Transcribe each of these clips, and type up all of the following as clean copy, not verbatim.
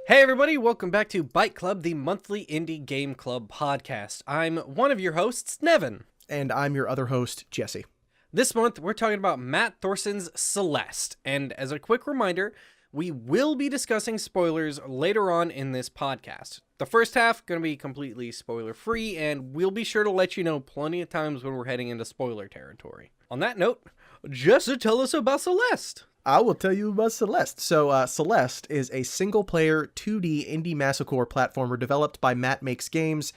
Hey everybody, welcome back to Byte Club, the monthly indie game club podcast. I'm one of your hosts, Nevin. And I'm your other host, Jesse. This month, we're talking about Matt Thorson's Celeste. And as a quick reminder, we will be discussing spoilers later on in this podcast. The first half, going to be completely spoiler-free, and we'll be sure to let you know plenty of times when we're heading into spoiler territory. On that note, Jesse, tell us about Celeste. I will tell you about Celeste. So, Celeste is a single-player 2D indie masocore platformer developed by Matt Makes Games,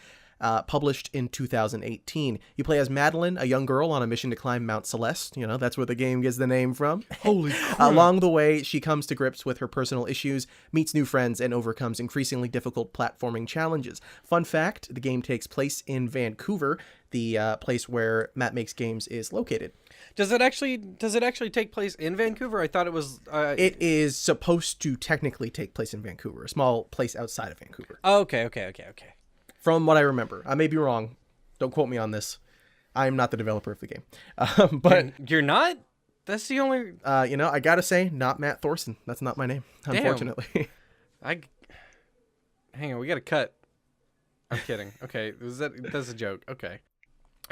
published in 2018. You play as Madeline, a young girl on a mission to climb Mount Celeste. You know, that's where the game gets the name from. Holy crap. Along the way, she comes to grips with her personal issues, meets new friends, and overcomes increasingly difficult platforming challenges. Fun fact, the game takes place in Vancouver, the place where Matt Makes Games is located. Does it actually take place in Vancouver? I thought it was... It is supposed to technically take place in Vancouver, a small place outside of Vancouver. Okay. From what I remember. I may be wrong. Don't quote me on this. I am not the developer of the game. But You're not? That's the only... I gotta say, not Matt Thorson. That's not my name, unfortunately. Hang on, we gotta cut. I'm kidding. Okay, that's a joke. Okay.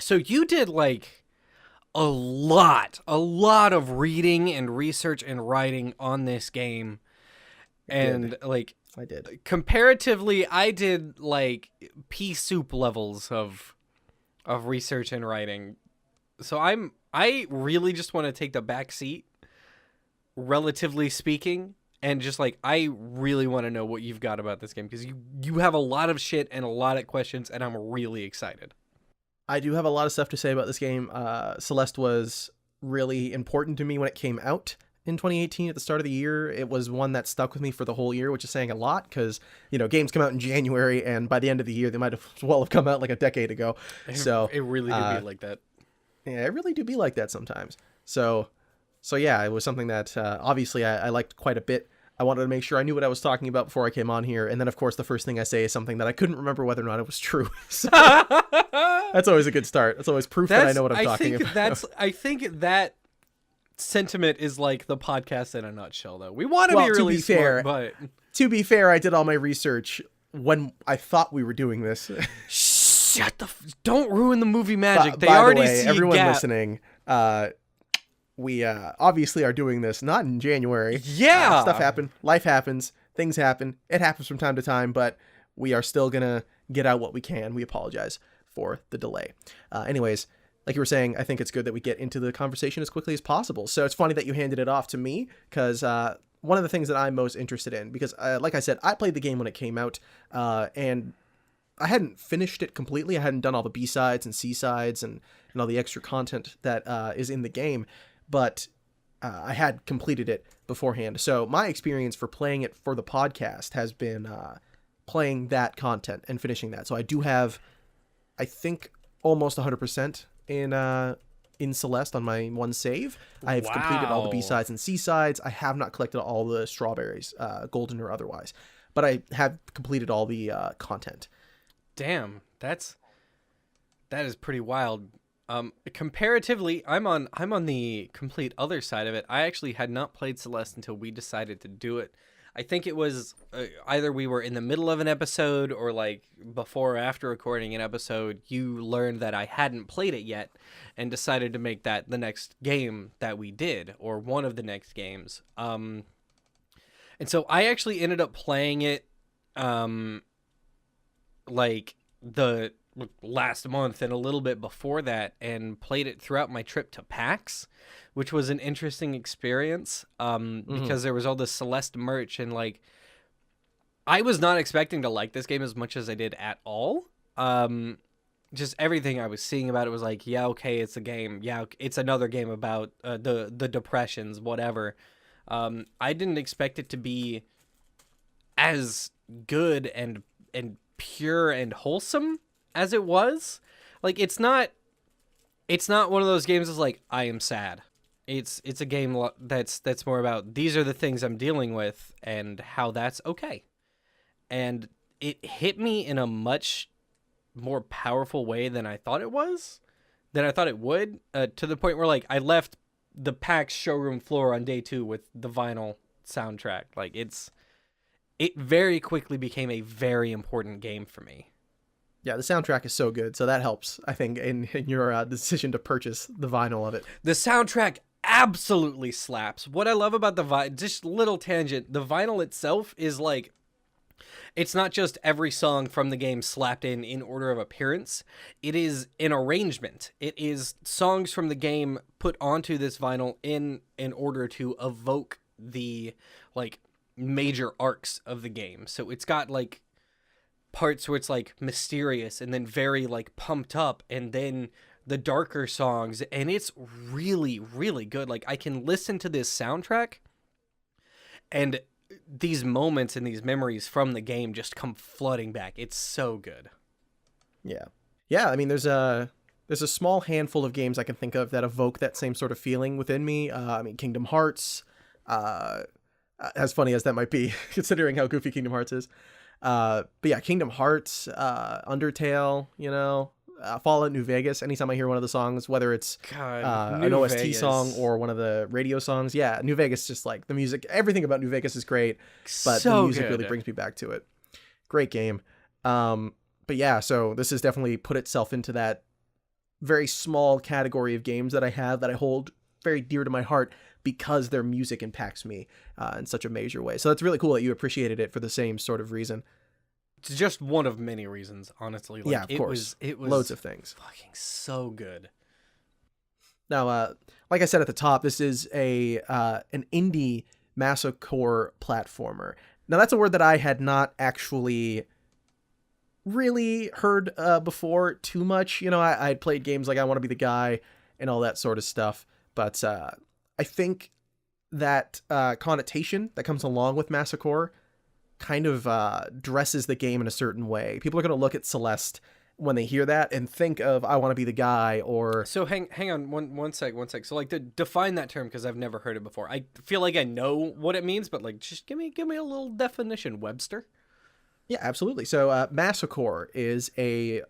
So you did, like... a lot of reading and research and writing on this game. And I did. Comparatively, I did like pea soup levels of research and writing. So I really just want to take the back seat, relatively speaking, and just like I really want to know what you've got about this game because you have a lot of shit and a lot of questions and I'm really excited. I do have a lot of stuff to say about this game. Celeste was really important to me when it came out in 2018 at the start of the year. It was one that stuck with me for the whole year, which is saying a lot because, games come out in January and by the end of the year, they might have well have come out like a decade ago. So it really do be like that. Yeah, it really do be like that sometimes. So yeah, it was something that obviously I liked quite a bit. I wanted to make sure I knew what I was talking about before I came on here. And then, of course, the first thing I say is something that I couldn't remember whether or not it was true. So that's always a good start. That's always proof that I know what I'm talking about. I think that sentiment is like the podcast in a nutshell, though. We want to be really smart, but... To be fair, I did all my research when I thought we were doing this. Don't ruin the movie magic. By the way, everyone listening... We obviously are doing this not in January. Yeah. Stuff happens. Life happens. Things happen. It happens from time to time, but we are still going to get out what we can. We apologize for the delay. Anyways, like you were saying, I think it's good that we get into the conversation as quickly as possible. So it's funny that you handed it off to me because one of the things that I'm most interested in, because like I said, I played the game when it came out and I hadn't finished it completely. I hadn't done all the B-sides and C-sides and all the extra content that is in the game. But I had completed it beforehand. So my experience for playing it for the podcast has been playing that content and finishing that. So I do have, I think, almost 100% in Celeste on my one save. I've completed all the B-sides and C-sides. I have not collected all the strawberries, golden or otherwise. But I have completed all the content. Damn, that is pretty wild. Comparatively, I'm on the complete other side of it. I actually had not played Celeste until we decided to do it. I think it was either we were in the middle of an episode or like before or after recording an episode, you learned that I hadn't played it yet and decided to make that the next game that we did or one of the next games. And so I actually ended up playing it like the last month and a little bit before that and played it throughout my trip to PAX, which was an interesting experience because there was all this Celeste merch and like I was not expecting to like this game as much as I did at all. Just everything I was seeing about it was like, yeah, okay, it's a game. Yeah, it's another game about the depressions, whatever. I didn't expect it to be as good and pure and wholesome as it was. Like it's not one of those games that's like I am sad. It's a game that's more about these are the things I'm dealing with and how that's okay. And it hit me in a much more powerful way than I thought it was, than I thought it would, to the point where like I left the PAX showroom floor on day 2 with the vinyl soundtrack. Like it very quickly became a very important game for me. Yeah, the soundtrack is so good, so that helps, I think, in your decision to purchase the vinyl of it. The soundtrack absolutely slaps. What I love about the vinyl, just little tangent, the vinyl itself is like, it's not just every song from the game slapped in order of appearance. It is an arrangement. It is songs from the game put onto this vinyl in order to evoke the like major arcs of the game. So it's got like parts where it's like mysterious and then very like pumped up, and then the darker songs, and it's really, really good. Like I can listen to this soundtrack and these moments and these memories from the game just come flooding back. It's so good. Yeah. Yeah, I mean, there's a small handful of games I can think of that evoke that same sort of feeling within me. I mean, Kingdom Hearts, as funny as that might be, considering how goofy Kingdom Hearts is. But yeah, Kingdom Hearts, Undertale, Fallout New Vegas. Anytime I hear one of the songs, whether it's an OST Vegas song or one of the radio songs, yeah, New Vegas, just like the music, everything about New Vegas is great, but so the music good. really brings me back to it. Great game. But yeah, so this has definitely put itself into that very small category of games that I have that I hold very dear to my heart because their music impacts me in such a major way. So that's really cool that you appreciated it for the same sort of reason. It's just one of many reasons, honestly. Like, yeah, of course. It was loads of things. Fucking so good. Now, like I said at the top, this is an indie masocore platformer. Now, that's a word that I had not actually really heard before too much. I had played games like I Want to Be the Guy and all that sort of stuff, but I think that connotation that comes along with masocore kind of dresses the game in a certain way. People are going to look at Celeste when they hear that and think of I Want to Be the Guy or... So hang on one sec. So like to define that term, because I've never heard it before. I feel like I know what it means, but like just give me a little definition, Webster. Yeah, absolutely. So masocore is a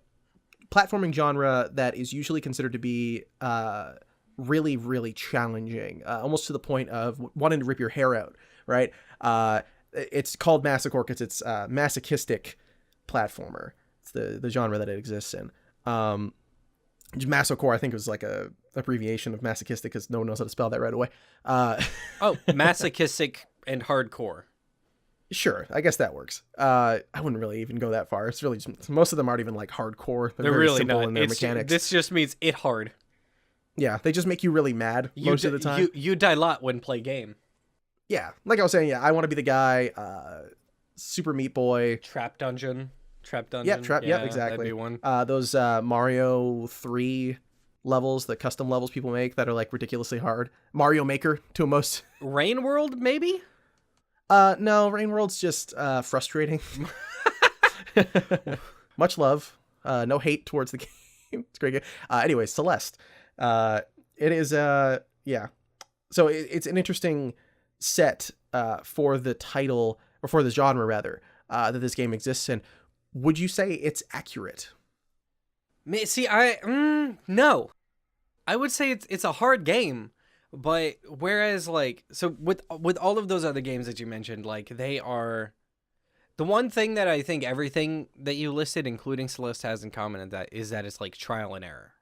platforming genre that is usually considered to be really, really challenging, almost to the point of wanting to rip your hair out, right? It's called masocore because it's masochistic platformer. It's the genre that it exists in. Masocore, I think, was like a abbreviation of masochistic because no one knows how to spell that right away. Masochistic and hardcore. Sure, I guess that works. I wouldn't really even go that far. It's really just, most of them aren't even like hardcore. They're very really simple not. in their mechanics. This just means it hard. Yeah, they just make you really mad most of the time. You die a lot when play game. Yeah, like I was saying, yeah, I Want to Be the Guy, Super Meat Boy. Trap Dungeon. Yep, exactly. That'd be one. Those Mario 3 levels, the custom levels people make that are like ridiculously hard. Mario Maker to a most. Rain World, maybe? No, Rain World's just frustrating. Much love. No hate towards the game. It's great game. Anyway, Celeste. It is, yeah. So it's an interesting set for the title, or for the genre rather, that this game exists in. Would you say it's accurate? See, no. I would say it's a hard game, but whereas like, so with all of those other games that you mentioned, like they are, the one thing that I think everything that you listed, including Celeste, has in common is that it's like trial and error.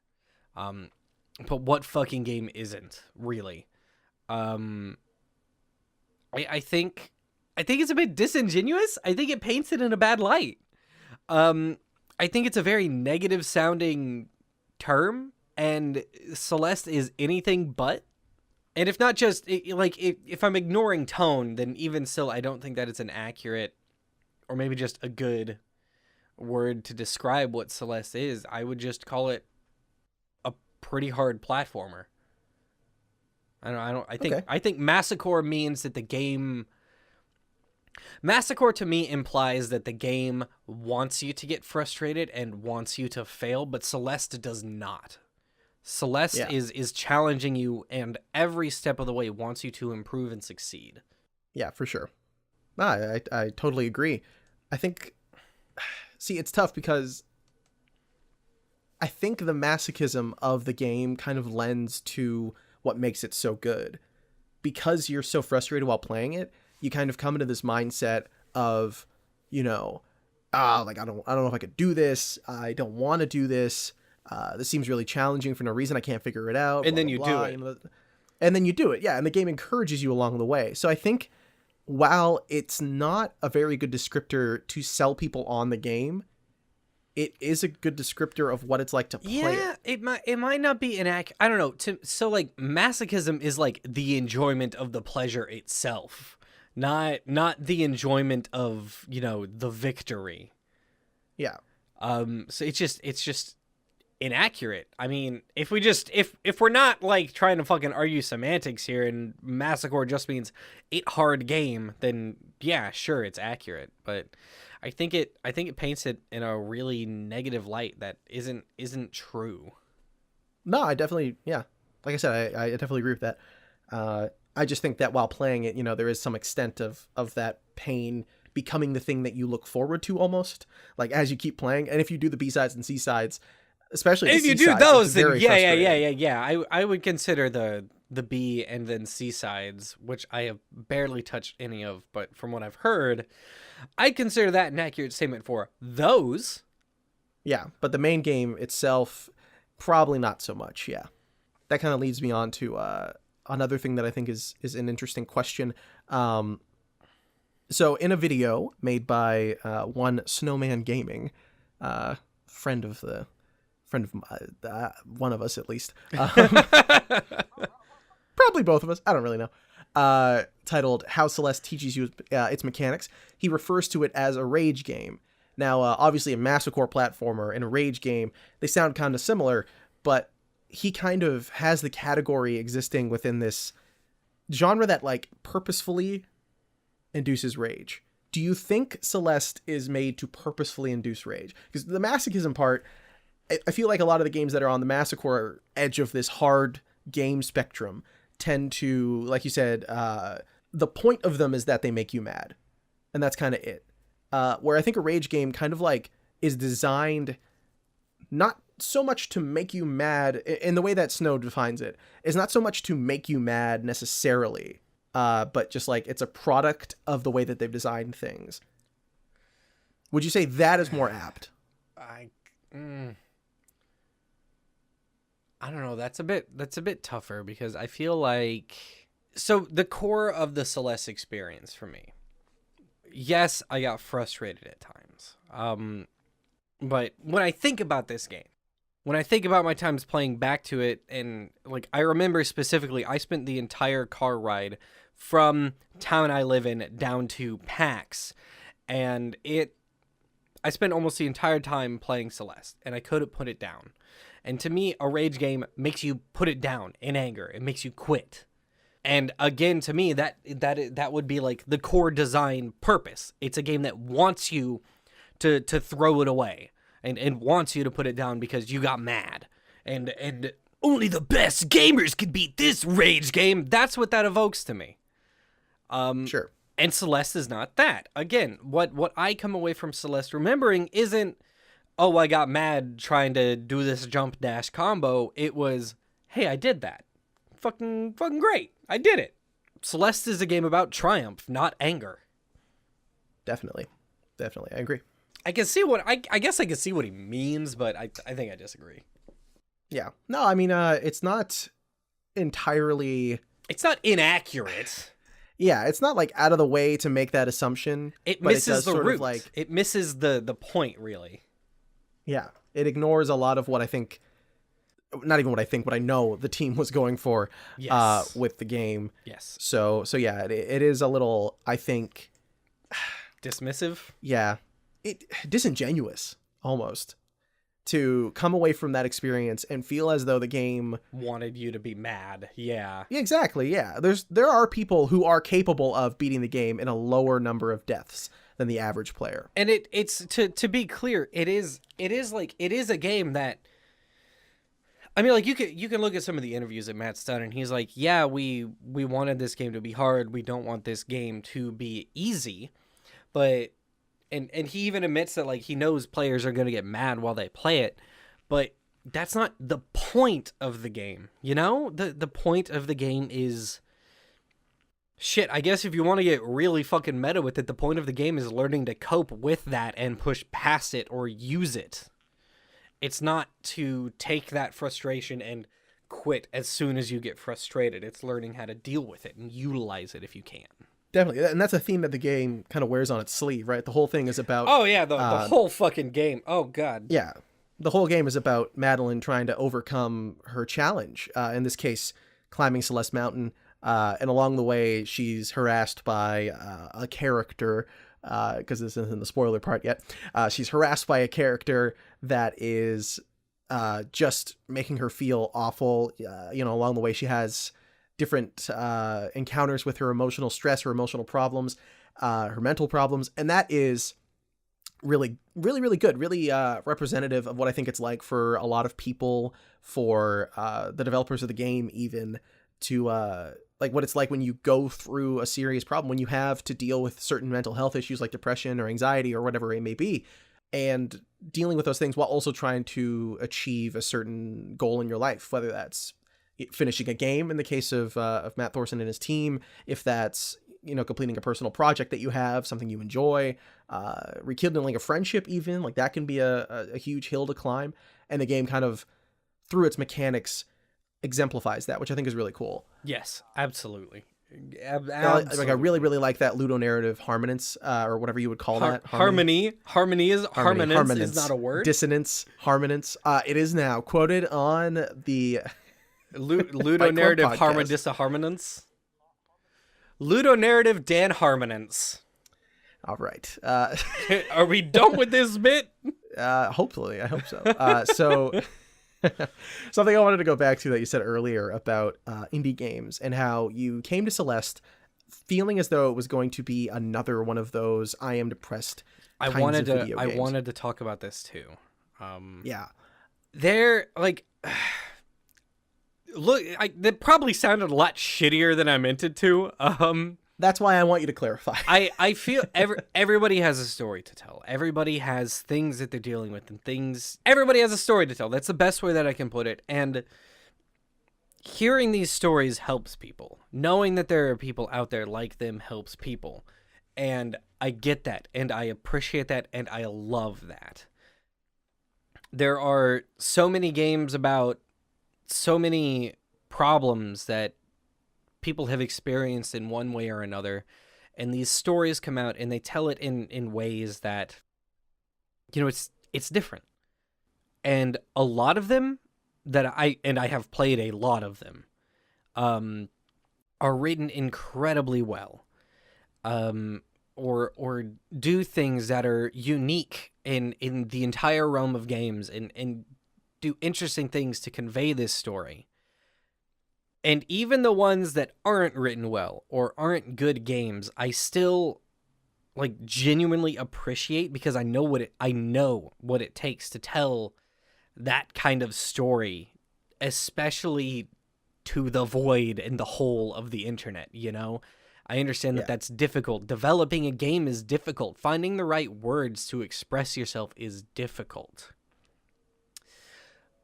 But what fucking game isn't, really? I think it's a bit disingenuous. I think it paints it in a bad light. I think it's a very negative sounding term, and Celeste is anything but. And if not just, if I'm ignoring tone, then even still, I don't think that it's an accurate, or maybe just a good word to describe what Celeste is. I would just call it a pretty hard platformer. I think masocore means that the game... Masocore to me implies that the game wants you to get frustrated and wants you to fail, but Celeste does not. Celeste is challenging you, and every step of the way wants you to improve and succeed. Yeah, for sure. I totally agree. I think... See, it's tough because I think the masochism of the game kind of lends to what makes it so good. Because you're so frustrated while playing it, you kind of come into this mindset of, like I don't know if I could do this. I don't want to do this. This seems really challenging for no reason. I can't figure it out. And blah, then blah, you blah, do it. And then you do it. Yeah. And the game encourages you along the way. So I think while it's not a very good descriptor to sell people on the game, it is a good descriptor of what it's like to play Yeah, it. it might not be inaccurate. I don't know. So like masochism is like the enjoyment of the pleasure itself, not the enjoyment of, the victory. Yeah. So it's just inaccurate. I mean, if we're not like trying to fucking argue semantics here and massacre just means it hard game, then yeah, sure, it's accurate. But I think it paints it in a really negative light that isn't true. No, I definitely, yeah. Like I said, I definitely agree with that. I just think that while playing it, there is some extent of that pain becoming the thing that you look forward to almost, like as you keep playing. And if you do the B-sides and C-sides, especially if you do those, then yeah. I would consider the B and then C sides, which I have barely touched any of, but from what I've heard, I consider that an accurate statement for those. Yeah, but the main game itself, probably not so much. Yeah, that kind of leads me on to another thing that I think is an interesting question. So in a video made by one Snowman Gaming, friend of one of us at least, probably both of us, I don't really know, titled How Celeste Teaches You Its Mechanics, he refers to it as a rage game. Now, obviously a Massacre platformer and a rage game, they sound kind of similar, but he kind of has the category existing within this genre that like purposefully induces rage. Do you think Celeste is made to purposefully induce rage? Because the masochism part, I feel like a lot of the games that are on the Massacre edge of this hard game spectrum tend to, like you said, the point of them is that they make you mad. And that's kind of it. Where I think a rage game kind of like is designed not so much to make you mad in the way that Snow defines it, is not so much to make you mad necessarily, but just like it's a product of the way that they've designed things. Would you say that is more apt? I don't know. That's a bit tougher because I feel like, so the core of the Celeste experience for me, yes, I got frustrated at times. But when I think about this game, when I think about my times playing back to it, and like I remember specifically, I spent the entire car ride from town I live in down to PAX, and I spent almost the entire time playing Celeste, and I couldn't put it down. And to me, a rage game makes you put it down in anger. It makes you quit. And again, to me, that would be like the core design purpose. It's a game that wants you to throw it away and wants you to put it down because you got mad. And only the best gamers could beat this rage game. That's what that evokes to me. Sure. And Celeste is not that. Again, what I come away from Celeste remembering isn't, oh, I got mad trying to do this jump dash combo. It was, hey, I did that. Fucking great. I did it. Celeste is a game about triumph, not anger. Definitely. I agree. I can see I guess I can see what he means, but I think I disagree. Yeah. No, I mean, it's not entirely... It's not inaccurate. Yeah, it's not like out of the way to make that assumption. It misses the root. Like, it misses the point, really. Yeah. It ignores a lot of what I think... Not even what I think, what I know the team was going for with the game. Yes. So yeah, it is a little, I think... Dismissive? Yeah. Disingenuous, almost. To come away from that experience and feel as though the game... wanted you to be mad. Yeah. Yeah, exactly, yeah. There are people who are capable of beating the game in a lower number of deaths than the average player. And it's to be clear, it is a game that... I mean, like, you can look at some of the interviews that Matt's done, and he's like, yeah, we wanted this game to be hard. We don't want this game to be easy. But, and he even admits that, like, he knows players are going to get mad while they play it. But that's not the point of the game, you know? The point of the game is Shit, I guess if you want to get really fucking meta with it, the point of the game is learning to cope with that and push past it or use it. It's not to take that frustration and quit as soon as you get frustrated. It's learning how to deal with it and utilize it if you can. Definitely. And that's a theme that the game kind of wears on its sleeve, right? The whole thing is about... Oh, yeah, the whole fucking game. Oh, God. Yeah. The whole game is about Madeline trying to overcome her challenge. In this case, climbing Celeste Mountain. And along the way, she's harassed by a character, because this isn't the spoiler part yet. She's harassed by a character that is just making her feel awful. Along the way, she has different encounters with her emotional stress, her emotional problems, her mental problems. And that is really, really, really good, really representative of what I think it's like for a lot of people, for the developers of the game even, to... like what it's like when you go through a serious problem, when you have to deal with certain mental health issues like depression or anxiety or whatever it may be, and dealing with those things while also trying to achieve a certain goal in your life, whether that's finishing a game in the case of Matt Thorson and his team, if that's, completing a personal project that you have, something you enjoy, rekindling a friendship even, like that can be a huge hill to climb. And the game kind of, through its mechanics, exemplifies that, which I think is really cool. Yes, absolutely. Like I really, really like that ludonarrative harmonance, or whatever you would call that. Harmony is not a word. Dissonance, harmonance. It is now quoted on the ludonarrative harmonance. Ludonarrative Dan Harmonance. All right. Are we done with this bit? Hopefully, I hope so. So. Something I wanted to go back to that you said earlier about indie games and how you came to Celeste feeling as though it was going to be another one of those I am depressed kinds of video games. I wanted to talk about this too. Yeah. They're like... Look, that probably sounded a lot shittier than I meant it to. That's why I want you to clarify. I feel everybody has a story to tell. Everybody has things that they're dealing with and things. Everybody has a story to tell. That's the best way that I can put it. And hearing these stories helps people. Knowing that there are people out there like them helps people. And I get that. And I appreciate that. And I love that. There are so many games about so many problems that people have experienced in one way or another, and these stories come out and they tell it in ways that, it's different. And a lot of them that I have played a lot of them, are written incredibly well, or do things that are unique in the entire realm of games and do interesting things to convey this story. And even the ones that aren't written well or aren't good games, I still genuinely appreciate, because I know what it takes to tell that kind of story, especially to the void and the whole of the internet, I understand that that's difficult. Developing a game is difficult. Finding the right words to express yourself is difficult.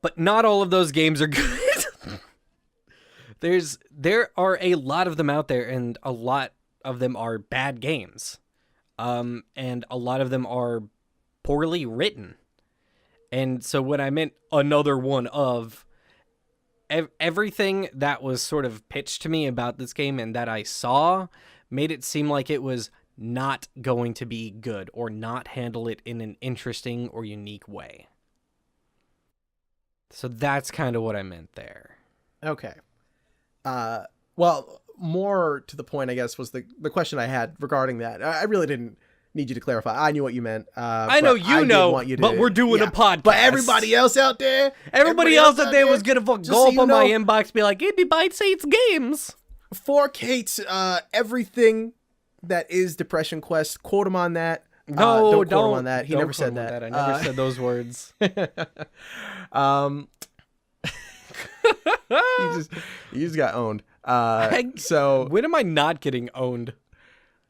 But not all of those games are good. There are a lot of them out there, and a lot of them are bad games. And a lot of them are poorly written. And so when I meant another one of everything that was sort of pitched to me about this game and that I saw made it seem like it was not going to be good or not handle it in an interesting or unique way. So that's kind of what I meant there. Okay. Well, more to the point, I guess, was the question I had regarding that. I really didn't need you to clarify. I knew what you meant. I know but we're doing a podcast. But everybody else out there, was gonna go up on my inbox, be like, "It'd be Byte Saints games." For Kate, everything that is Depression Quest, quote him on that. No, don't quote him on that. He never said that. I never said those words. You just got owned. So when am I not getting owned?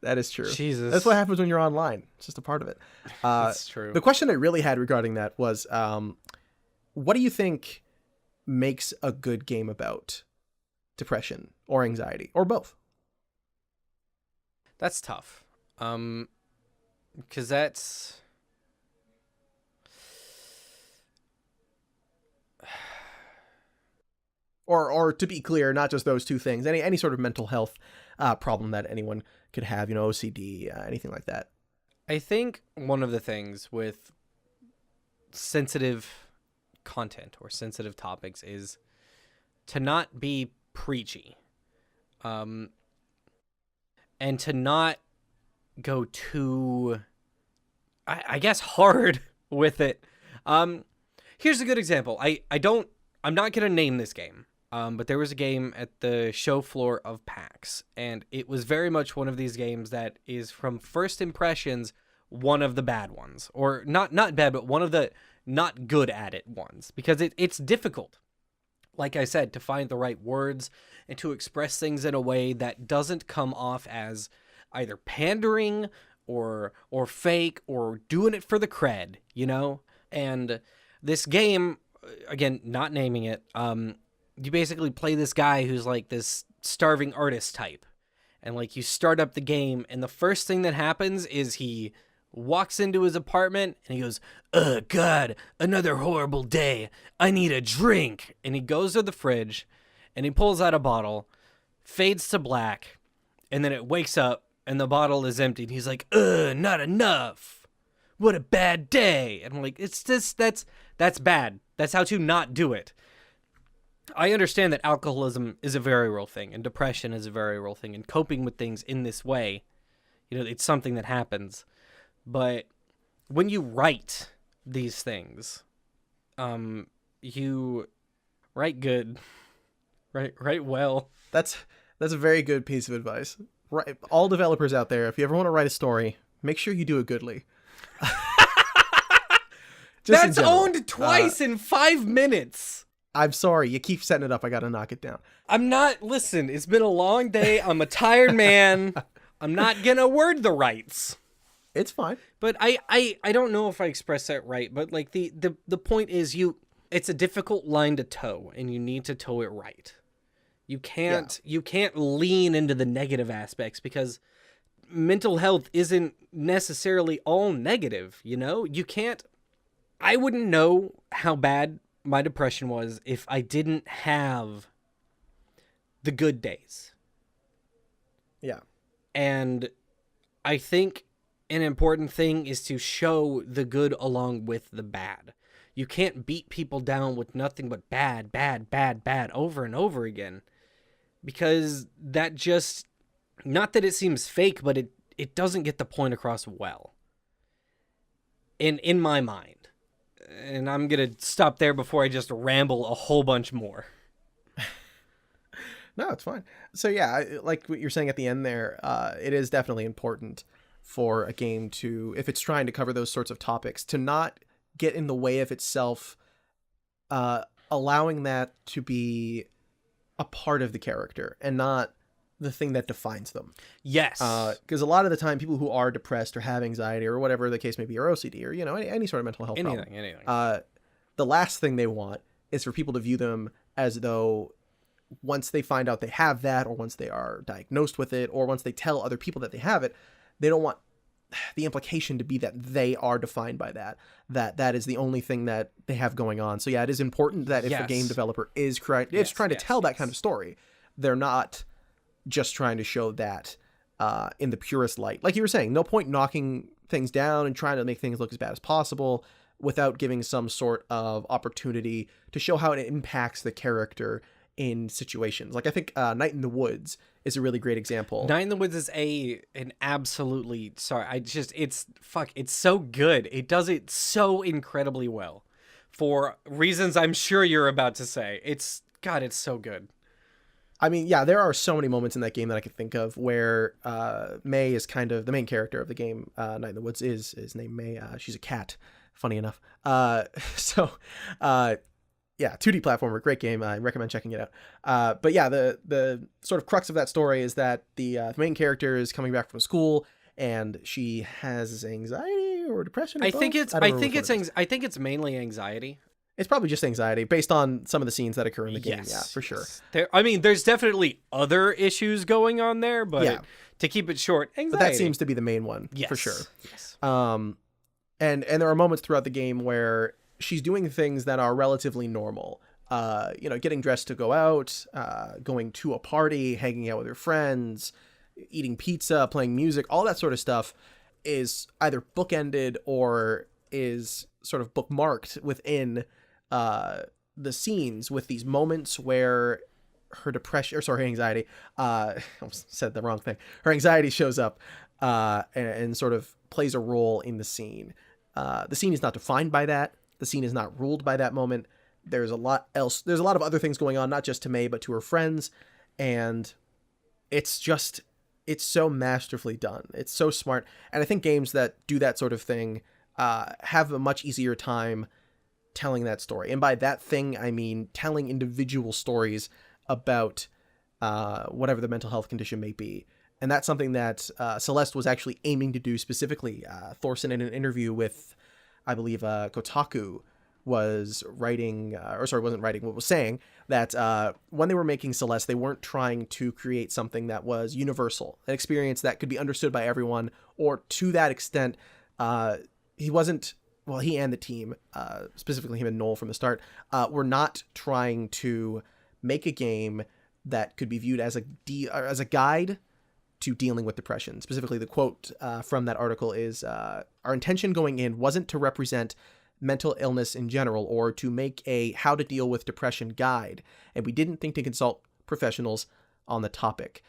That is true. Jesus. That's what happens when you're online. It's just a part of it. That's true. The question I really had regarding that was, what do you think makes a good game about depression or anxiety or both? That's tough. Because that's... Or to be clear, not just those two things. Any sort of mental health problem that anyone could have, OCD, anything like that. I think one of the things with sensitive content or sensitive topics is to not be preachy, and to not go too, I guess, hard with it. Here's a good example. I'm not gonna name this game. But there was a game at the show floor of PAX, and it was very much one of these games that is, from first impressions, one of the bad ones. Or not bad, but one of the not good at it ones. Because it's difficult, like I said, to find the right words and to express things in a way that doesn't come off as either pandering or fake or doing it for the cred, And this game, again, not naming it, you basically play this guy who's like this starving artist type. And like you start up the game and the first thing that happens is he walks into his apartment and he goes, "Ugh, God, another horrible day. I need a drink." And he goes to the fridge and he pulls out a bottle, fades to black, and then it wakes up and the bottle is empty. And he's like, "Ugh, not enough. What a bad day." And I'm like, it's just, that's bad. That's how to not do it. I understand that alcoholism is a very real thing and depression is a very real thing, and coping with things in this way, it's something that happens. But when you write these things, you write good, write well. That's a very good piece of advice. Right, all developers out there, if you ever want to write a story, make sure you do it goodly. That's owned twice in 5 minutes. I'm sorry, you keep setting it up. I gotta knock it down. Listen, it's been a long day. I'm a tired man. I'm not gonna word the rights. It's fine. But I don't know if I expressed that right, but like the point is it's a difficult line to toe and you need to toe it right. You can't lean into the negative aspects because mental health isn't necessarily all negative, You can't. I wouldn't know how bad my depression was if I didn't have the good days. Yeah. And I think an important thing is to show the good along with the bad. You can't beat people down with nothing but bad, bad, bad, bad over and over again. Because that just, not that it seems fake, but it doesn't get the point across well. In my mind. And I'm going to stop there before I just ramble a whole bunch more. No, it's fine. So yeah, like what you're saying at the end there, it is definitely important for a game to, if it's trying to cover those sorts of topics, to not get in the way of itself, allowing that to be a part of the character and not the thing that defines them. Yes. Because a lot of the time, people who are depressed or have anxiety or whatever the case may be, or OCD or, any sort of mental health problem. Anything. The last thing they want is for people to view them as though once they find out they have that, or once they are diagnosed with it, or once they tell other people that they have it, they don't want the implication to be that they are defined by that is the only thing that they have going on. So yeah, it is important that if a game developer is trying to tell that kind of story, they're not just trying to show that in the purest light. Like you were saying, no point knocking things down and trying to make things look as bad as possible without giving some sort of opportunity to show how it impacts the character in situations. Like I think Night in the Woods is a really great example. Night in the Woods is an absolutely, it's so good. It does it so incredibly well for reasons I'm sure you're about to say. It's so good. I mean, yeah, there are so many moments in that game that I could think of where May is kind of the main character of the game. Night in the Woods is named May. She's a cat, funny enough. Yeah, 2D platformer, great game. I recommend checking it out. But yeah, the sort of crux of that story is that the main character is coming back from school and she has anxiety or depression. Or I think it's mainly anxiety. It's probably just anxiety based on some of the scenes that occur in the game. Yes, Yeah, for sure. Yes. I mean, there's definitely other issues going on there, but to keep it short, anxiety. But that seems to be the main one, for sure. Yes. And there are moments throughout the game where she's doing things that are relatively normal. Getting dressed to go out, going to a party, hanging out with her friends, eating pizza, playing music, all that sort of stuff is either bookended or is sort of bookmarked within the scenes with these moments where her anxiety, I said the wrong thing. Her anxiety shows up and sort of plays a role in the scene. The scene is not defined by that. The scene is not ruled by that moment. There's a lot else. There's a lot of other things going on, not just to May, but to her friends. And it's so masterfully done. It's so smart. And I think games that do that sort of thing have a much easier time telling that story. And by that thing, I mean telling individual stories about whatever the mental health condition may be. And that's something that Celeste was actually aiming to do specifically. Thorson, in an interview with, I believe, Kotaku, was saying that when they were making Celeste, they weren't trying to create something that was universal, an experience that could be understood by everyone, or to that extent, he and the team, specifically him and Noel from the start, were not trying to make a game that could be viewed as a guide to dealing with depression. Specifically, the quote from that article is, our intention going in wasn't to represent mental illness in general or to make a how to deal with depression guide, and we didn't think to consult professionals on the topic,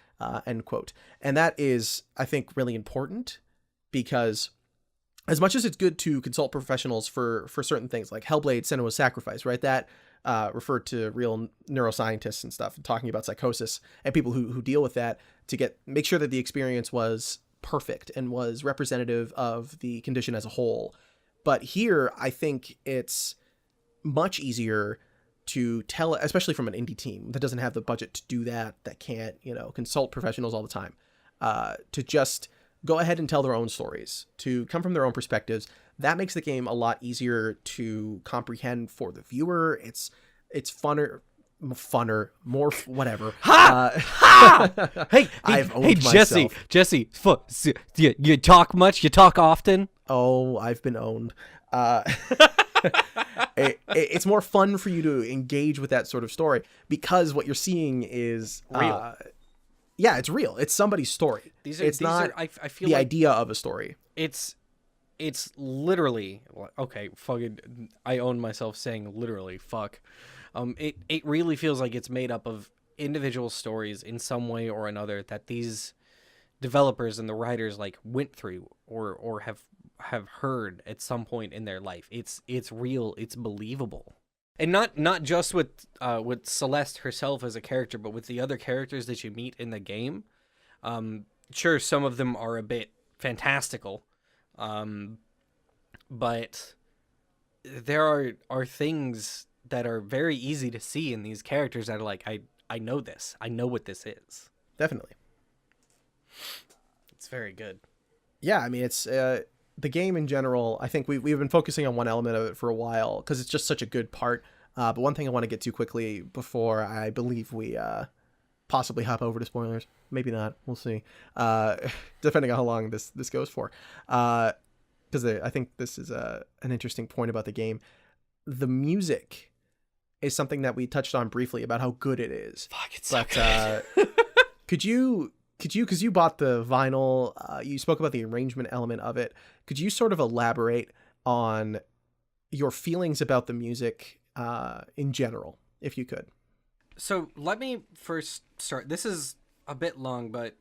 end quote. And that is, I think, really important, because as much as it's good to consult professionals for certain things, like Hellblade: Senua's Sacrifice, right? That referred to real neuroscientists and stuff, talking about psychosis and people who deal with that to make sure that the experience was perfect and was representative of the condition as a whole. But here, I think it's much easier to tell, especially from an indie team that doesn't have the budget to do that can't, consult professionals all the time, to just go ahead and tell their own stories, to come from their own perspectives. That makes the game a lot easier to comprehend for the viewer. It's funner, more whatever. Hey, I've owned myself. Jesse, you talk much? You talk often? Oh, I've been owned. It's more fun for you to engage with that sort of story because what you're seeing is real. It's real. It's somebody's story. I feel the idea of a story. It's literally okay. Fucking, I own myself saying literally. Fuck. It really feels like it's made up of individual stories in some way or another that these developers and the writers went through or have heard at some point in their life. It's real. It's believable. And not just with Celeste herself as a character, but with the other characters that you meet in the game. Sure, some of them are a bit fantastical, but there are things that are very easy to see in these characters that are I know this. I know what this is. Definitely. It's very good. Yeah, I mean, it's the game in general. I think we've been focusing on one element of it for a while because it's just such a good part. But one thing I want to get to quickly before I believe we possibly hop over to spoilers. Maybe not. We'll see. Depending on how long this goes for. Because I think this is an interesting point about the game. The music is something that we touched on briefly about how good it is. Fuck, it's so good. Could you, because you bought the vinyl, you spoke about the arrangement element of it. Could you sort of elaborate on your feelings about the music in general, if you could? So let me first start. This is a bit long, but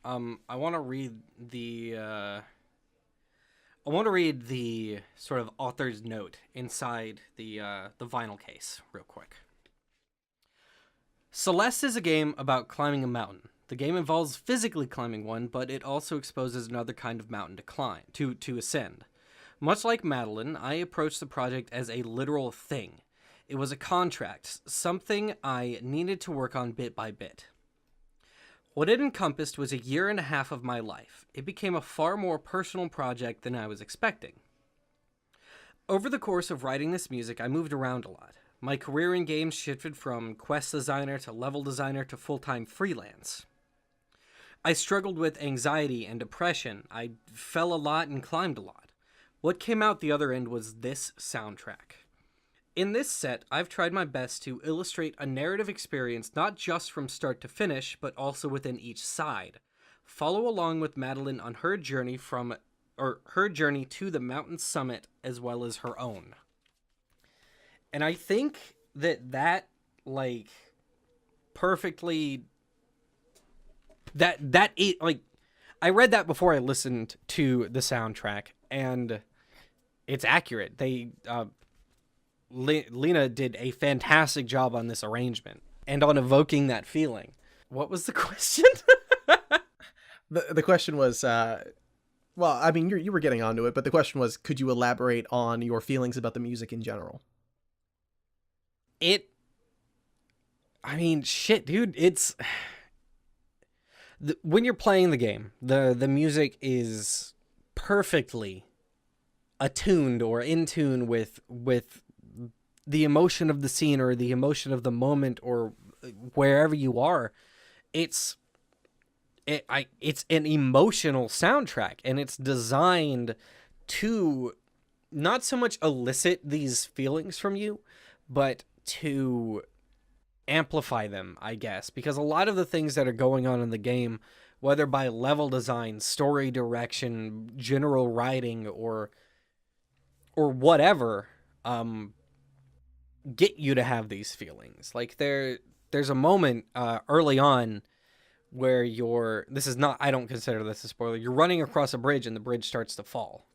I want to read the sort of author's note inside the vinyl case real quick. Celeste is a game about climbing a mountain. The game involves physically climbing one, but it also exposes another kind of mountain to climb, to ascend. Much like Madeline, I approached the project as a literal thing. It was a contract, something I needed to work on bit by bit. What it encompassed was 1.5 years of my life. It became a far more personal project than I was expecting. Over the course of writing this music, I moved around a lot. My career in games shifted from quest designer to level designer to full-time freelance. I struggled with anxiety and depression. I fell a lot and climbed a lot. What came out the other end was this soundtrack. In this set, I've tried my best to illustrate a narrative experience not just from start to finish, but also within each side. Follow along with Madeline on her journey to the mountain summit as well as her own. And I think that like perfectly I read that before I listened to the soundtrack, and it's accurate. Lena did a fantastic job on this arrangement and on evoking that feeling. What was the question? The question was, well, I mean, you were getting onto it, but the question was, could you elaborate on your feelings about the music in general? I mean, shit, dude, it's... when you're playing the game, the music is perfectly attuned or in tune with the emotion of the scene or the emotion of the moment or wherever you are. It's an emotional soundtrack, and it's designed to not so much elicit these feelings from you, but to amplify them, I guess, because a lot of the things that are going on in the game, whether by level design, story direction, general writing, or whatever, get you to have these feelings. Like there's a moment early on where I don't consider this a spoiler. You're running across a bridge and the bridge starts to fall.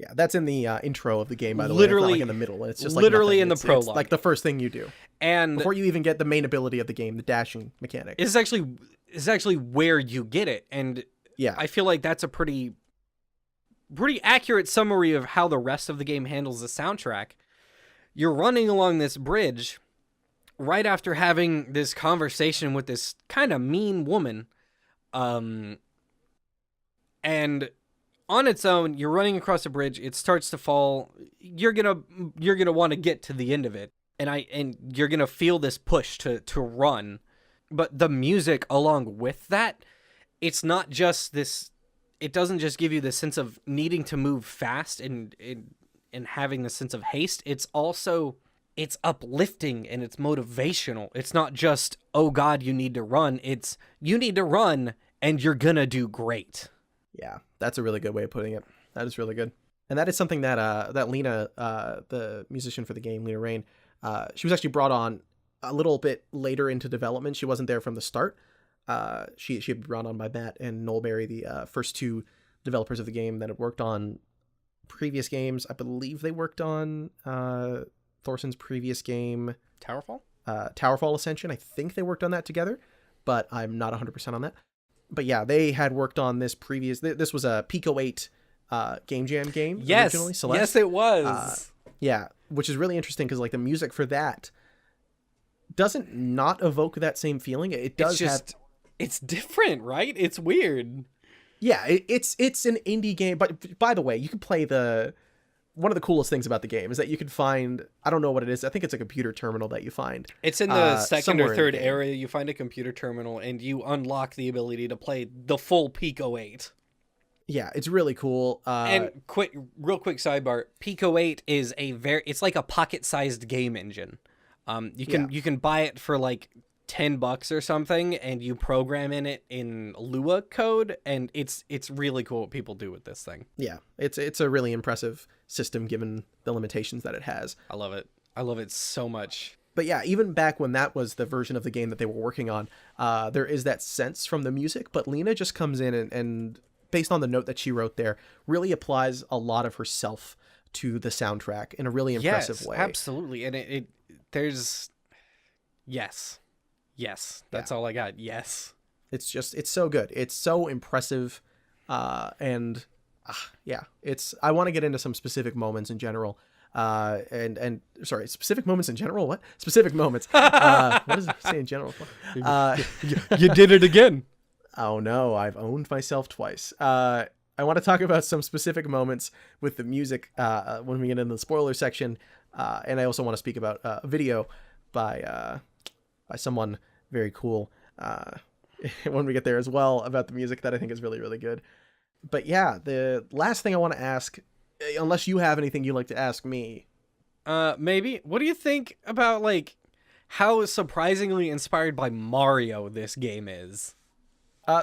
Yeah, that's in the intro of the game, by the way. Literally, it's not like in the middle. It's just like literally nothing. in the prologue. It's like the first thing you do, and before you even get the main ability of the game, the dashing mechanic. Is actually where you get it, and yeah, I feel like that's a pretty accurate summary of how the rest of the game handles the soundtrack. You're running along this bridge right after having this conversation with this kind of mean woman, and on its own, you're running across a bridge. It starts to fall. You're gonna want to get to the end of it, and you're gonna feel this push to run. But the music along with that, it's not just this. It doesn't just give you the sense of needing to move fast and having the sense of haste. It's uplifting and it's motivational. It's not just, oh God, you need to run. It's you need to run and you're gonna do great. Yeah, that's a really good way of putting it. That is really good. And that is something that that Lena, the musician for the game, Lena Raine, she was actually brought on a little bit later into development. She wasn't there from the start. She had been brought on by Matt and Noel Berry, the first two developers of the game that had worked on previous games. I believe they worked on Thorson's previous game, Towerfall Ascension. I think they worked on that together, but I'm not 100% on that. But yeah, they had worked on this previous. This was a Pico 8 Game Jam game originally. Celeste. Yes, it was. Yeah, which is really interesting because like the music for that doesn't not evoke that same feeling. It does it's different, right? It's weird. Yeah, it's an indie game, but by the way, you can play one of the coolest things about the game is that you can find, I don't know what it is. I think it's a computer terminal that you find. It's in the second or third area. You find a computer terminal and you unlock the ability to play the full Pico 8. Yeah, it's really cool. And real quick sidebar, Pico 8 is it's like a pocket-sized game engine. You can buy it for like $10 or something, and you program it in Lua code, and it's really cool what people do with this thing. Yeah, it's a really impressive system given the limitations that it has. I love it so much. But yeah, even back when that was the version of the game that they were working on, there is that sense from the music, but Lena just comes in and based on the note that she wrote there, really applies a lot of herself to the soundtrack in a really impressive way. Absolutely. And Yes, that's all I got. Yes. It's so good. It's so impressive. I want to get into some specific moments in general. Specific moments in general? What? Specific moments. What does it say in general? You did it again. Oh no, I've owned myself twice. I I want to talk about some specific moments with the music when we get into the spoiler section, and I also want to speak about a video by someone very cool when we get there as well about the music that I think is really, really good. But yeah, the last thing I want to ask, unless you have anything you'd like to ask me. Maybe. What do you think about, like, how surprisingly inspired by Mario this game is?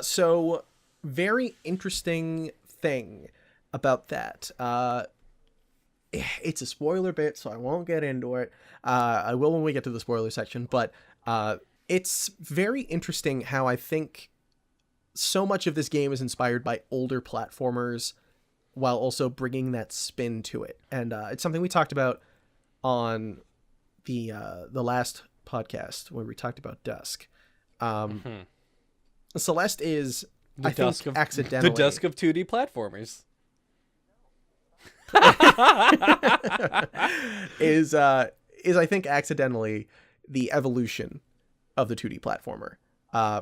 So very interesting thing about that. It's a spoiler bit, so I won't get into it. I will when we get to the spoiler section, but it's very interesting how I think so much of this game is inspired by older platformers while also bringing that spin to it. And it's something we talked about on the last podcast where we talked about Dusk. Celeste is, I think, accidentally... The Dusk of 2D platformers. is I think accidentally the evolution of the 2D platformer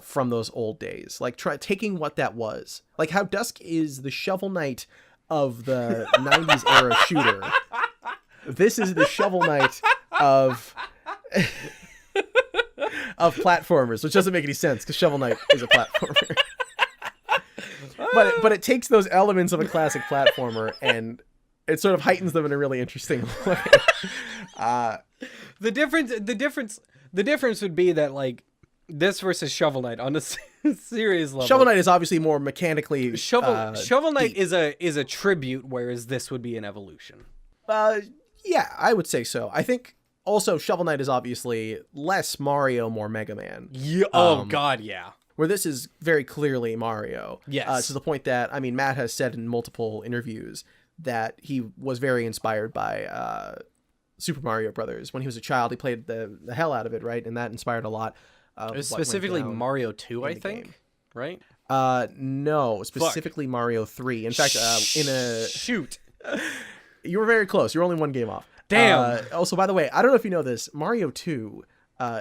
from those old days. Like taking what that was. Like how Dusk is the Shovel Knight of the 90s era shooter. This is the Shovel Knight of platformers, which doesn't make any sense because Shovel Knight is a platformer. but it takes those elements of a classic platformer and it sort of heightens them in a really interesting way. The difference would be that, like, this versus Shovel Knight on a serious level. Shovel Knight is obviously more mechanically Shovel Knight deep. is a tribute, whereas this would be an evolution. Yeah, I would say so. I think also Shovel Knight is obviously less Mario, more Mega Man. Yeah. Oh God, yeah. Where this is very clearly Mario. Yes. To the point that, I mean, Matt has said in multiple interviews that he was very inspired by Super Mario Brothers. When he was a child, he played the hell out of it, right? And that inspired a lot. It was specifically Mario 2, I think, game. Right? No, specifically Mario 3. In fact, in a... Shoot. You were very close. You were only one game off. Damn. Also, by the way, I don't know if you know this, Mario 2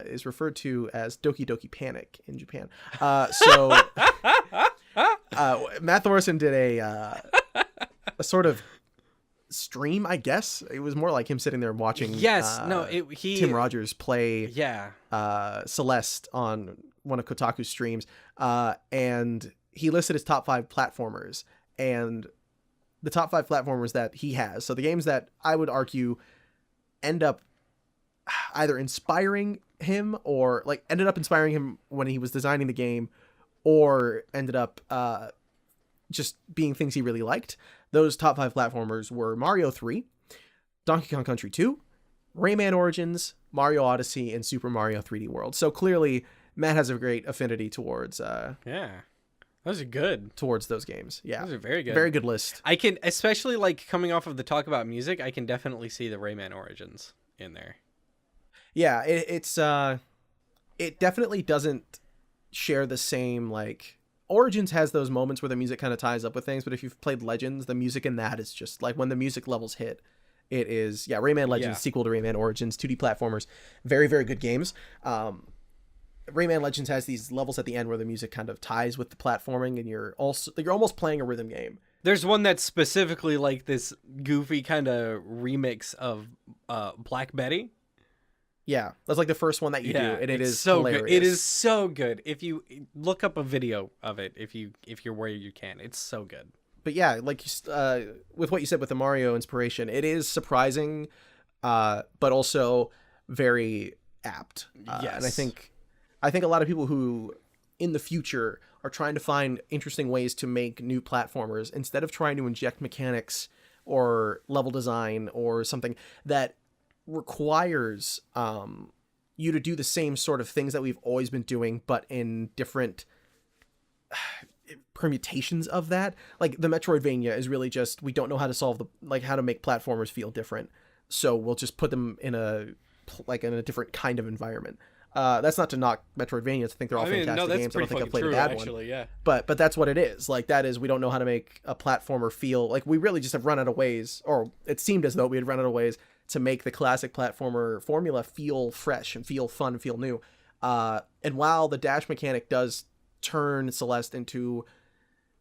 is referred to as Doki Doki Panic in Japan. So Matt Thorson did a sort of stream, I guess. It was more like him sitting there watching Tim Rogers play Celeste on one of Kotaku's streams. And he listed his top 5 platformers. And the top 5 platformers that he has, so the games that I would argue end up either inspiring him or like ended up inspiring him when he was designing the game, or ended up just being things he really liked. Those top 5 platformers were Mario 3, Donkey Kong Country 2, Rayman Origins, Mario Odyssey, and Super Mario 3D World. So clearly Matt has a great affinity towards those are good. Towards those games. Yeah. Those are very good. Very good list. I can, especially like coming off of the talk about music, I can definitely see the Rayman Origins in there. Yeah, it definitely doesn't share the same, like, Origins has those moments where the music kind of ties up with things, but if you've played Legends, the music in that is just like when the music levels hit, it is, Rayman Legends, sequel to Rayman Origins, 2D platformers, very, very good games. Rayman Legends has these levels at the end where the music kind of ties with the platforming, and you're almost playing a rhythm game. There's one that's specifically like this goofy kind of remix of Black Betty. Yeah, that's like the first one that you do, and it is so hilarious. good. It is so good. If you look up a video of it, if you're where you can, it's so good. But yeah, like with what you said with the Mario inspiration, it is surprising, but also very apt. Yes, and I think a lot of people who in the future are trying to find interesting ways to make new platformers, instead of trying to inject mechanics or level design or something that requires you to do the same sort of things that we've always been doing, but in different permutations of that. Like the Metroidvania is really just, we don't know how to solve how to make platformers feel different, so we'll just put them in a different kind of environment. That's not to knock Metroidvanias. I think they're all fantastic games. I don't think I've played a bad one. Yeah. But that's what it is. Like, that is, we don't know how to make a platformer feel like, we really just have run out of ways, or it seemed as though we had run out of ways to make the classic platformer formula feel fresh and feel fun, feel new. And while the dash mechanic does turn Celeste into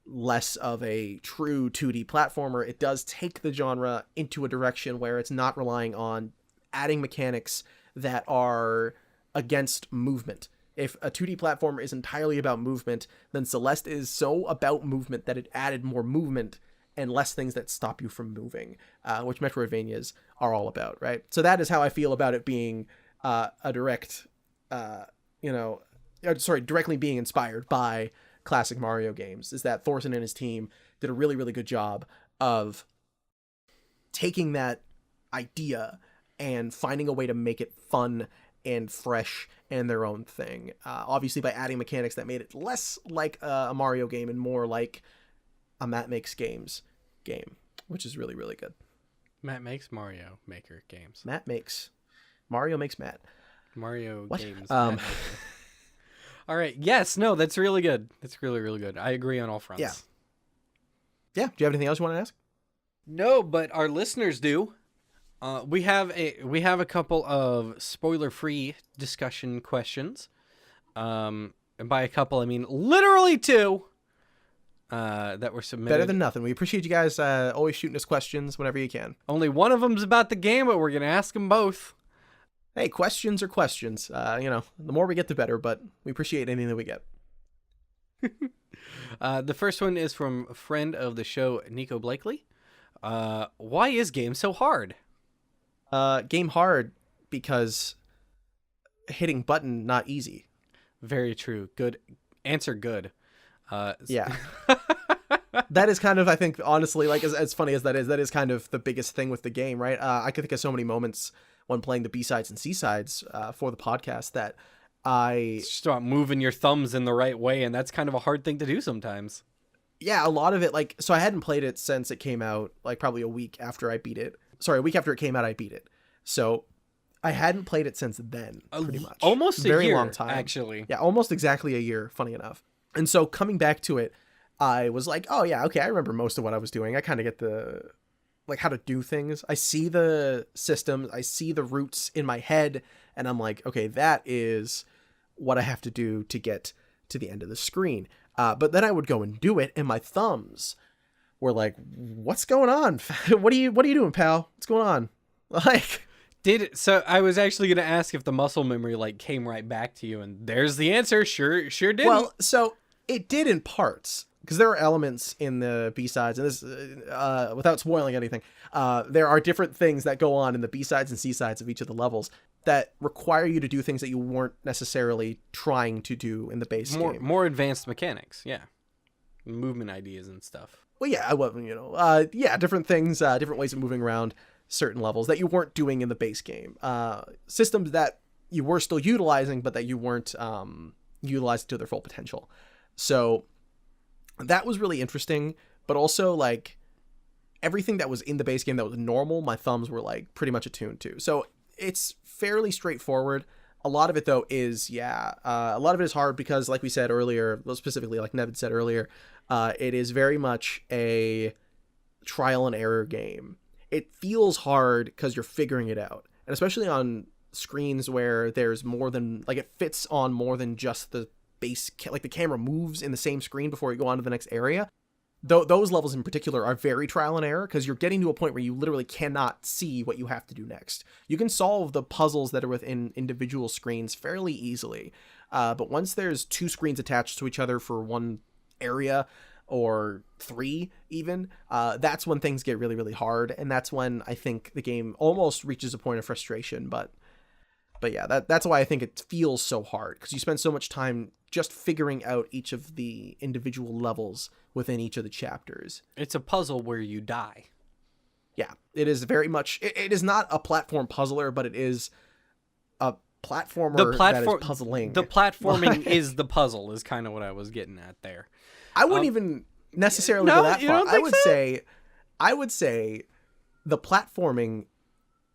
less of a true 2D platformer, it does take the genre into a direction where it's not relying on adding mechanics that are against movement. If a 2D platformer is entirely about movement, then Celeste is so about movement that it added more movement and less things that stop you from moving, which Metroidvanias are all about, right? So that is how I feel about it being a direct, directly being inspired by classic Mario games, is that Thorson and his team did a really, really good job of taking that idea and finding a way to make it fun and fresh and their own thing. Obviously by adding mechanics that made it less like a Mario game and more like a Matt Makes Games game, which is really, really good. Matt Makes Mario Maker games. Mario makes Matt. Mario What? games. Matt Maker. All right. Yes. No, that's really good. That's really, really good. I agree on all fronts. Yeah. Yeah. Do you have anything else you want to ask? No, but our listeners do. We have a couple of spoiler-free discussion questions. And by a couple, I mean literally 2 that were submitted. Better than nothing. We appreciate you guys always shooting us questions whenever you can. Only one of them's about the game, but we're gonna ask them both. Hey, questions are questions. The more we get, the better, but we appreciate anything that we get. The first one is from a friend of the show, Nico Blakely. Why is game so hard? Game hard because hitting button not easy. Very true. Good answer. Good. Yeah. That is kind of, I think, honestly, like as funny as that is kind of the biggest thing with the game, right? I could think of so many moments when playing the B-sides and C-sides for the podcast that it's just about moving your thumbs in the right way, and that's kind of a hard thing to do sometimes. Yeah, a lot of it, so I hadn't played it since it came out, probably a week after I beat it. Sorry, a week after it came out, I beat it. So I hadn't played it since then, pretty much. Almost a very year, long time, actually. Yeah, almost exactly a year, funny enough. And so coming back to it, I was like, oh yeah, okay, I remember most of what I was doing. I kind of get how to do things. I see the systems, I see the routes in my head, and I'm like, okay, that is what I have to do to get to the end of the screen. But then I would go and do it, and my thumbs were like, what's going on? What are you doing, pal? What's going on? So I was actually going to ask if the muscle memory came right back to you, and there's the answer. Sure did. Well, so it did in parts, because there are elements in the B-sides, and this, without spoiling anything, there are different things that go on in the B-sides and C-sides of each of the levels that require you to do things that you weren't necessarily trying to do in the base game. More advanced mechanics, yeah. Movement ideas and stuff. Well, yeah, different things, different ways of moving around certain levels that you weren't doing in the base game. Systems that you were still utilizing, but that you weren't utilizing to their full potential. So that was really interesting, but also everything that was in the base game that was normal, my thumbs were pretty much attuned to. So it's fairly straightforward. A lot of it though is, a lot of it is hard because like we said earlier, specifically like Nevin said earlier, it is very much a trial and error game. It feels hard because you're figuring it out. And especially on screens where there's more than, it fits on more than just the base, the camera moves in the same screen before you go on to the next area. Those levels in particular are very trial and error because you're getting to a point where you literally cannot see what you have to do next. You can solve the puzzles that are within individual screens fairly easily. But once there's 2 screens attached to each other for one area, or 3 even, that's when things get really, really hard. And that's when I think the game almost reaches a point of frustration. But yeah, that's why I think it feels so hard, because you spend so much time just figuring out each of the individual levels within each of the chapters. It's a puzzle where you die. Yeah, it is very much, it is not a platform puzzler, but it is a platformer that is puzzling. The platforming is the puzzle, is kind of what I was getting at there. I wouldn't even necessarily go that far. I would say the platforming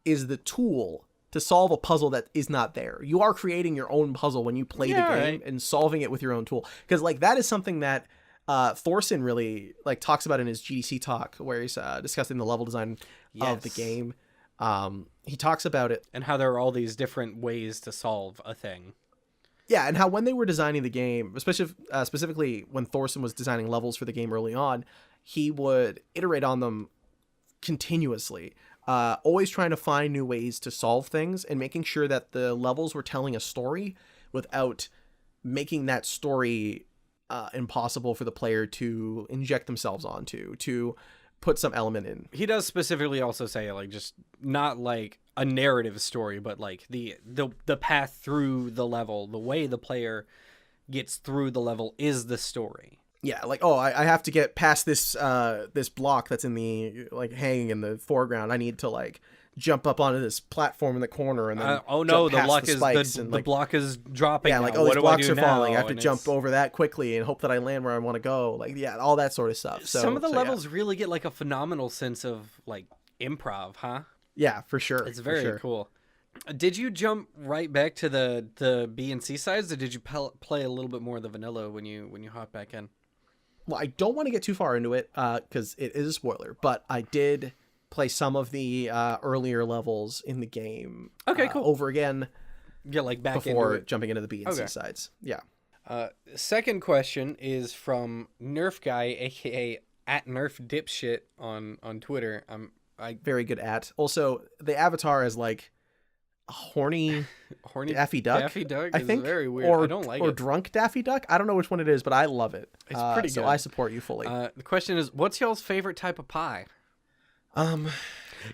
is the tool to solve a puzzle that is not there. You are creating your own puzzle when you play the game and solving it with your own tool. Because that is something that Thorson really talks about in his GDC talk, where he's discussing the level design of the game. He talks about it and how there are all these different ways to solve a thing. Yeah, and how when they were designing the game, especially specifically when Thorson was designing levels for the game early on, he would iterate on them continuously, always trying to find new ways to solve things and making sure that the levels were telling a story without making that story impossible for the player to inject themselves onto, to put some element in. He does specifically also say, like, just not like a narrative story, but like the path through the level, the way the player gets through the level is the story. Yeah, like, oh, I have to get past this this block that's in the, like, hanging in the foreground. I need to, like, jump up onto this platform in the corner and then oh no, the block is and, the block is dropping. Yeah, now. like, oh, what these do I blocks do are falling. now? I have to jump over that quickly and hope that I land where I want to go. Like, yeah, all that sort of stuff. So some of the so, levels really get like a phenomenal sense of like improv, huh? Yeah, for sure. It's very cool. Did you jump right back to the B and C sides, or did you play a little bit more of the vanilla when you hop back in? Well, I don't want to get too far into it because it is a spoiler, but I did play some of the earlier levels in the game. Okay, cool. Over again. Yeah, like back before into it. Jumping into the B and C sides. Yeah. Second question is from Nerf Guy, aka @NerfDipshit on Twitter. Very good at. Also, the avatar is like a horny Daffy Duck. Daffy Duck I is think, very weird. Or, I don't like or it. drunk Daffy Duck. I don't know which one it is, but I love it. It's pretty good. So I support you fully. The question is, what's y'all's favorite type of pie?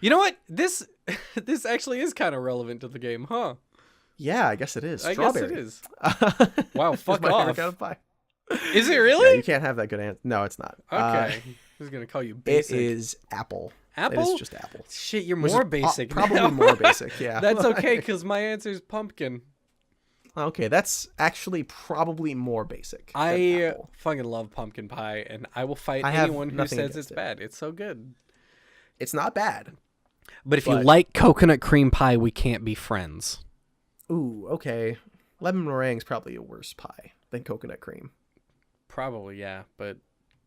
You know what? This actually is kind of relevant to the game, huh? Yeah, I guess it is. I Strawberry. guess it is. Wow, fuck my off. favorite kind of pie. Is it really? Yeah, you can't have that good answer. No, it's not. Okay. I was gonna call you basic. It is apple. Apple? It is just apple. Shit, you're Which more is basic. Probably now. more basic, yeah. That's okay, because my answer is pumpkin. Okay, that's actually probably more basic. I than apple. fucking love pumpkin pie, and I will fight I have anyone who nothing says against it's it. bad. It's so good. It's not bad. But if you like coconut cream pie, we can't be friends. Ooh, okay. Lemon meringue's probably a worse pie than coconut cream. Probably, yeah, but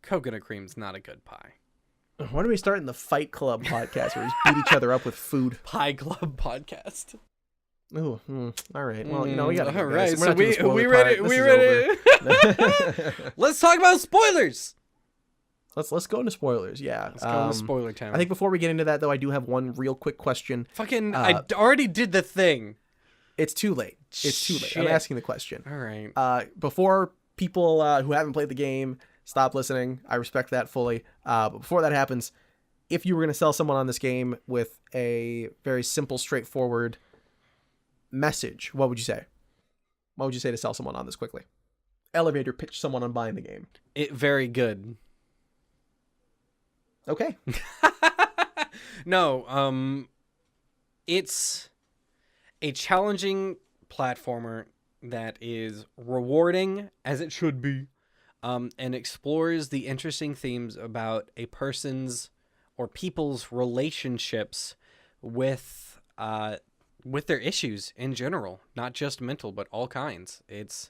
coconut cream's not a good pie. When are we starting the Fight Club podcast where we just beat each other up with food? Pie Club podcast. Ooh, all right. Well, you know, we got to all right. So we ready? We ready? Let's talk about spoilers. Let's go into spoilers. Yeah. Let's go into spoiler time. I think before we get into that, though, I do have one real quick question. Fucking, I already did the thing. It's too late. It's too late. I'm asking the question. All right. Before people who haven't played the game stop listening, I respect that fully. But before that happens, if you were going to sell someone on this game with a very simple, straightforward message, what would you say? What would you say to sell someone on this quickly? Elevator pitch someone on buying the game. Very good. Okay. No, it's a challenging platformer that is rewarding, as it should be, and explores the interesting themes about a person's or people's relationships with their issues in general, not just mental, but all kinds. It's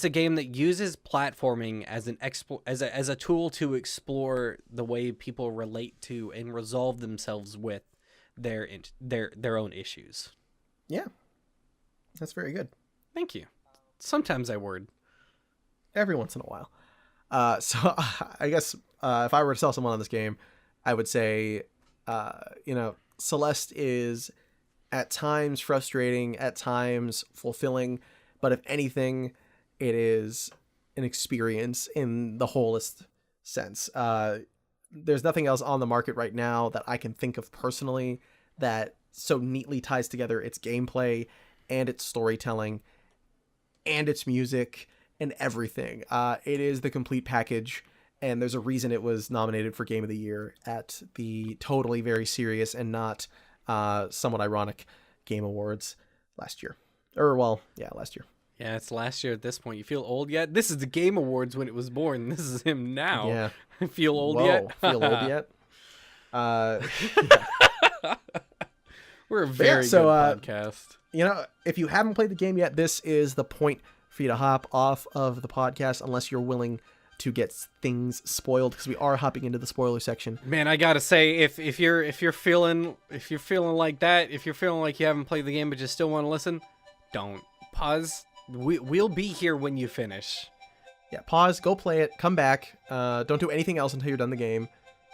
a game that uses platforming as as a tool to explore the way people relate to and resolve themselves with their own issues. Yeah. That's very good. Thank you. Sometimes I word. Every once in a while. So I guess if I were to sell someone on this game, I would say, Celeste is at times frustrating, at times fulfilling, but if anything, it is an experience in the wholest sense. There's nothing else on the market right now that I can think of personally that so neatly ties together its gameplay and its storytelling and its music and everything. It is the complete package, and there's a reason it was nominated for Game of the Year at the totally very serious and not somewhat ironic Game Awards last year. Last year. Yeah, it's last year at this point. You feel old yet? This is the Game Awards when it was born. This is him now. Yeah. Feel old yet? Feel old yet? We're a very good podcast. If you haven't played the game yet, this is the point for you to hop off of the podcast unless you're willing to get things spoiled, because we are hopping into the spoiler section. Man, I gotta say, if you're feeling like that, if you're feeling like you haven't played the game but you still want to listen, don't pause we'll be here when you finish. Yeah, pause, go play it, come back. Don't do anything else until you're done the game.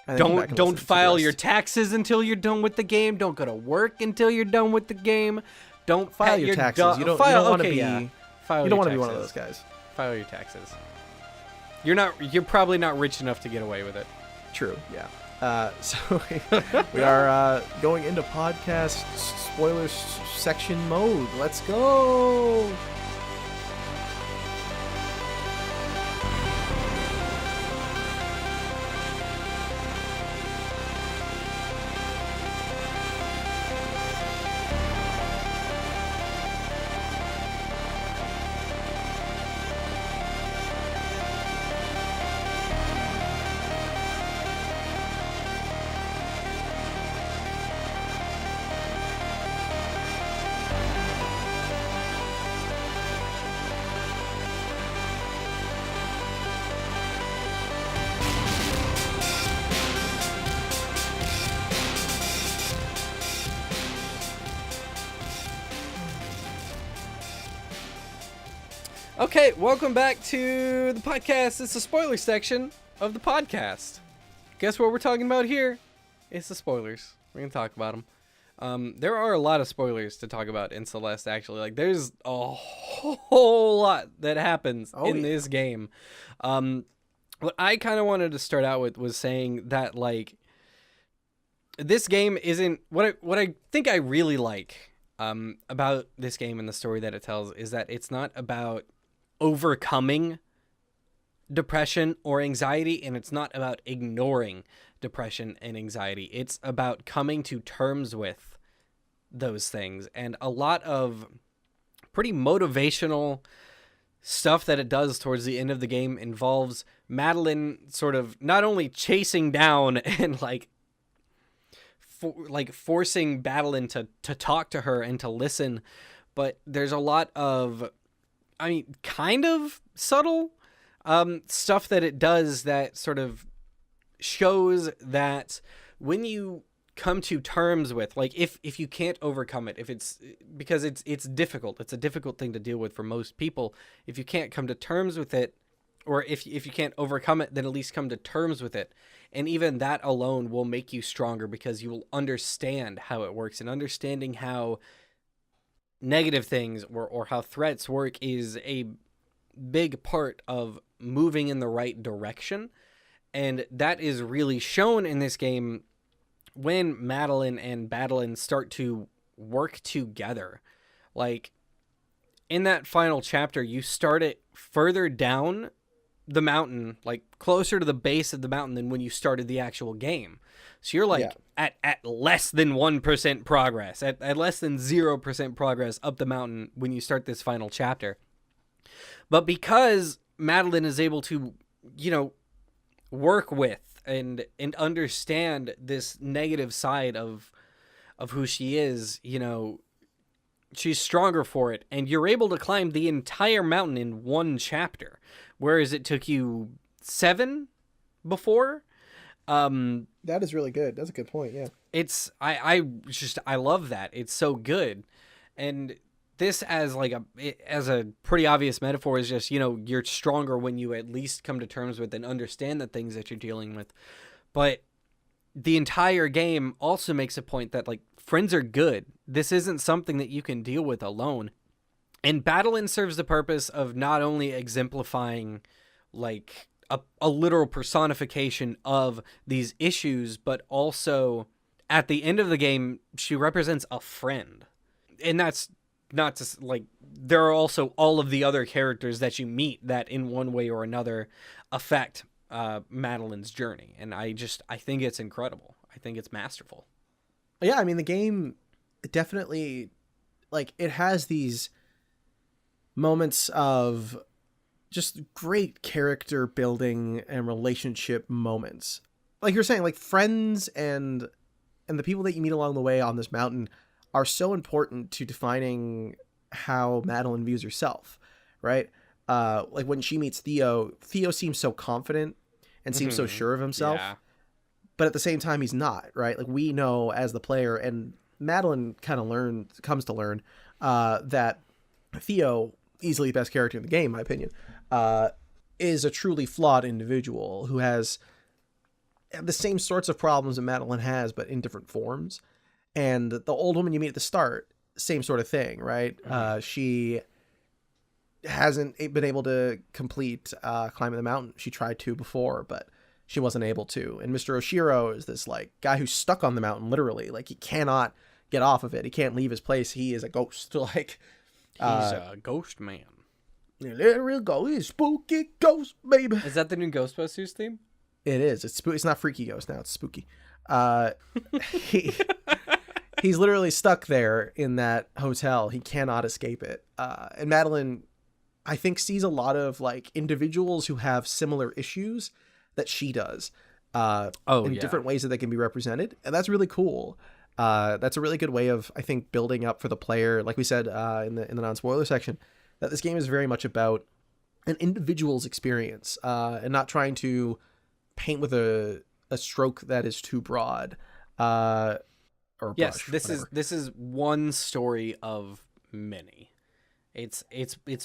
And then come back and Don't listen to the file rest. your taxes until you're done with the game. Don't go to work until you're done with the game. Don't File pet your taxes. You don't want to be. File You don't your want to be one of taxes. those guys. File your taxes. You're probably not rich enough to get away with it. True. Yeah. So we are going into podcast spoilers section mode. Let's go. Okay, welcome back to the podcast. It's the spoiler section of the podcast. Guess what we're talking about here? It's the spoilers. We're going to talk about them. There are a lot of spoilers to talk about in Celeste, actually. Like, there's a whole lot that happens in this game. What I kind of wanted to start out with was saying that, like, this game isn't... What I think I really like about this game and the story that it tells is that it's not about overcoming depression or anxiety, and it's not about ignoring depression and anxiety. It's about coming to terms with those things. And a lot of pretty motivational stuff that it does towards the end of the game involves Madeline sort of not only chasing down and forcing Madeline to talk to her and to listen, but there's a lot of, I mean, kind of subtle stuff that it does that sort of shows that when you come to terms with, like, if you can't overcome it, if it's because it's difficult, it's a difficult thing to deal with for most people. If you can't come to terms with it, or if you can't overcome it, then at least come to terms with it. And even that alone will make you stronger because you will understand how it works, and understanding how negative things or how threats work is a big part of moving in the right direction. And that is really shown in this game when Madeline and Madeline start to work together. Like, in that final chapter, you start it further down the mountain, like closer to the base of the mountain than when you started the actual game. So you're like at less than 1% progress, at less than 0% progress up the mountain when you start this final chapter. But because Madeline is able to, work with and understand this negative side of who she is, she's stronger for it. And you're able to climb the entire mountain in one chapter, whereas it took you 7 before. That is really good. That's a good point. Yeah. It's, I love that. It's so good. And this as a pretty obvious metaphor is just, you're stronger when you at least come to terms with and understand the things that you're dealing with. But the entire game also makes a point that, like, friends are good. This isn't something that you can deal with alone. And Madeline serves the purpose of not only exemplifying, like, a literal personification of these issues, but also at the end of the game, she represents a friend. And that's not just, like, there are also all of the other characters that you meet that in one way or another affect Madeline's journey. And I think it's incredible. I think it's masterful. Yeah, I mean, the game definitely, like, it has these moments of just great character building and relationship moments. Like you're saying, like, friends and the people that you meet along the way on this mountain are so important to defining how Madeline views herself, right? Like when she meets Theo seems so confident and seems so sure of himself, but at the same time he's not, right? Like, we know as the player, and Madeline kind of comes to learn that Theo easily the best character in the game, in my opinion, is a truly flawed individual who has the same sorts of problems that Madeline has, but in different forms. And the old woman you meet at the start, same sort of thing, right? She hasn't been able to complete climbing the mountain. She tried to before, but she wasn't able to. And Mr. Oshiro is this like guy who's stuck on the mountain, literally. Like, he cannot get off of it. He can't leave his place. He is a ghost. Like, he's a ghost man. Literal ghost, spooky ghost, baby. Is that the new Ghostbusters theme? It is. It's not freaky ghost now. It's spooky. He's literally stuck there in that hotel. He cannot escape it. And Madeline, I think, sees a lot of like individuals who have similar issues that she does. In different ways that they can be represented, and that's really cool. That's a really good way of, I think, building up for the player. Like we said in the non-spoiler section, that this game is very much about an individual's experience and not trying to paint with a stroke that is too broad. Or yes, brush, this is one story of many. It's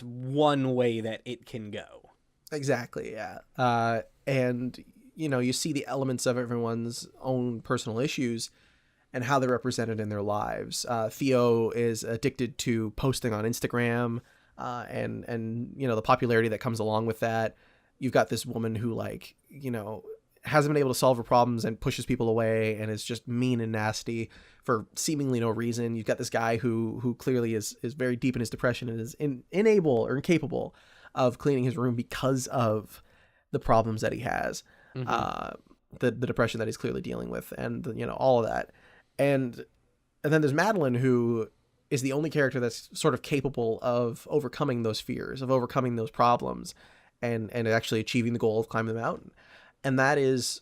one way that it can go. Exactly, yeah. And you see the elements of everyone's own personal issues and how they're represented in their lives. Theo is addicted to posting on Instagram, and the popularity that comes along with that. You've got this woman who hasn't been able to solve her problems and pushes people away and is just mean and nasty for seemingly no reason. You've got this guy who clearly is very deep in his depression and is unable or incapable of cleaning his room because of the problems that he has, the depression that he's clearly dealing with, and all of that. And then there's Madeline, who is the only character that's sort of capable of overcoming those fears, of overcoming those problems, and actually achieving the goal of climbing the mountain. And that is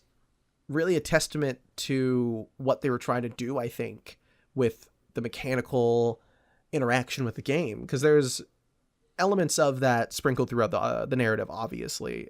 really a testament to what they were trying to do, I think, with the mechanical interaction with the game, because there's elements of that sprinkled throughout the narrative, obviously.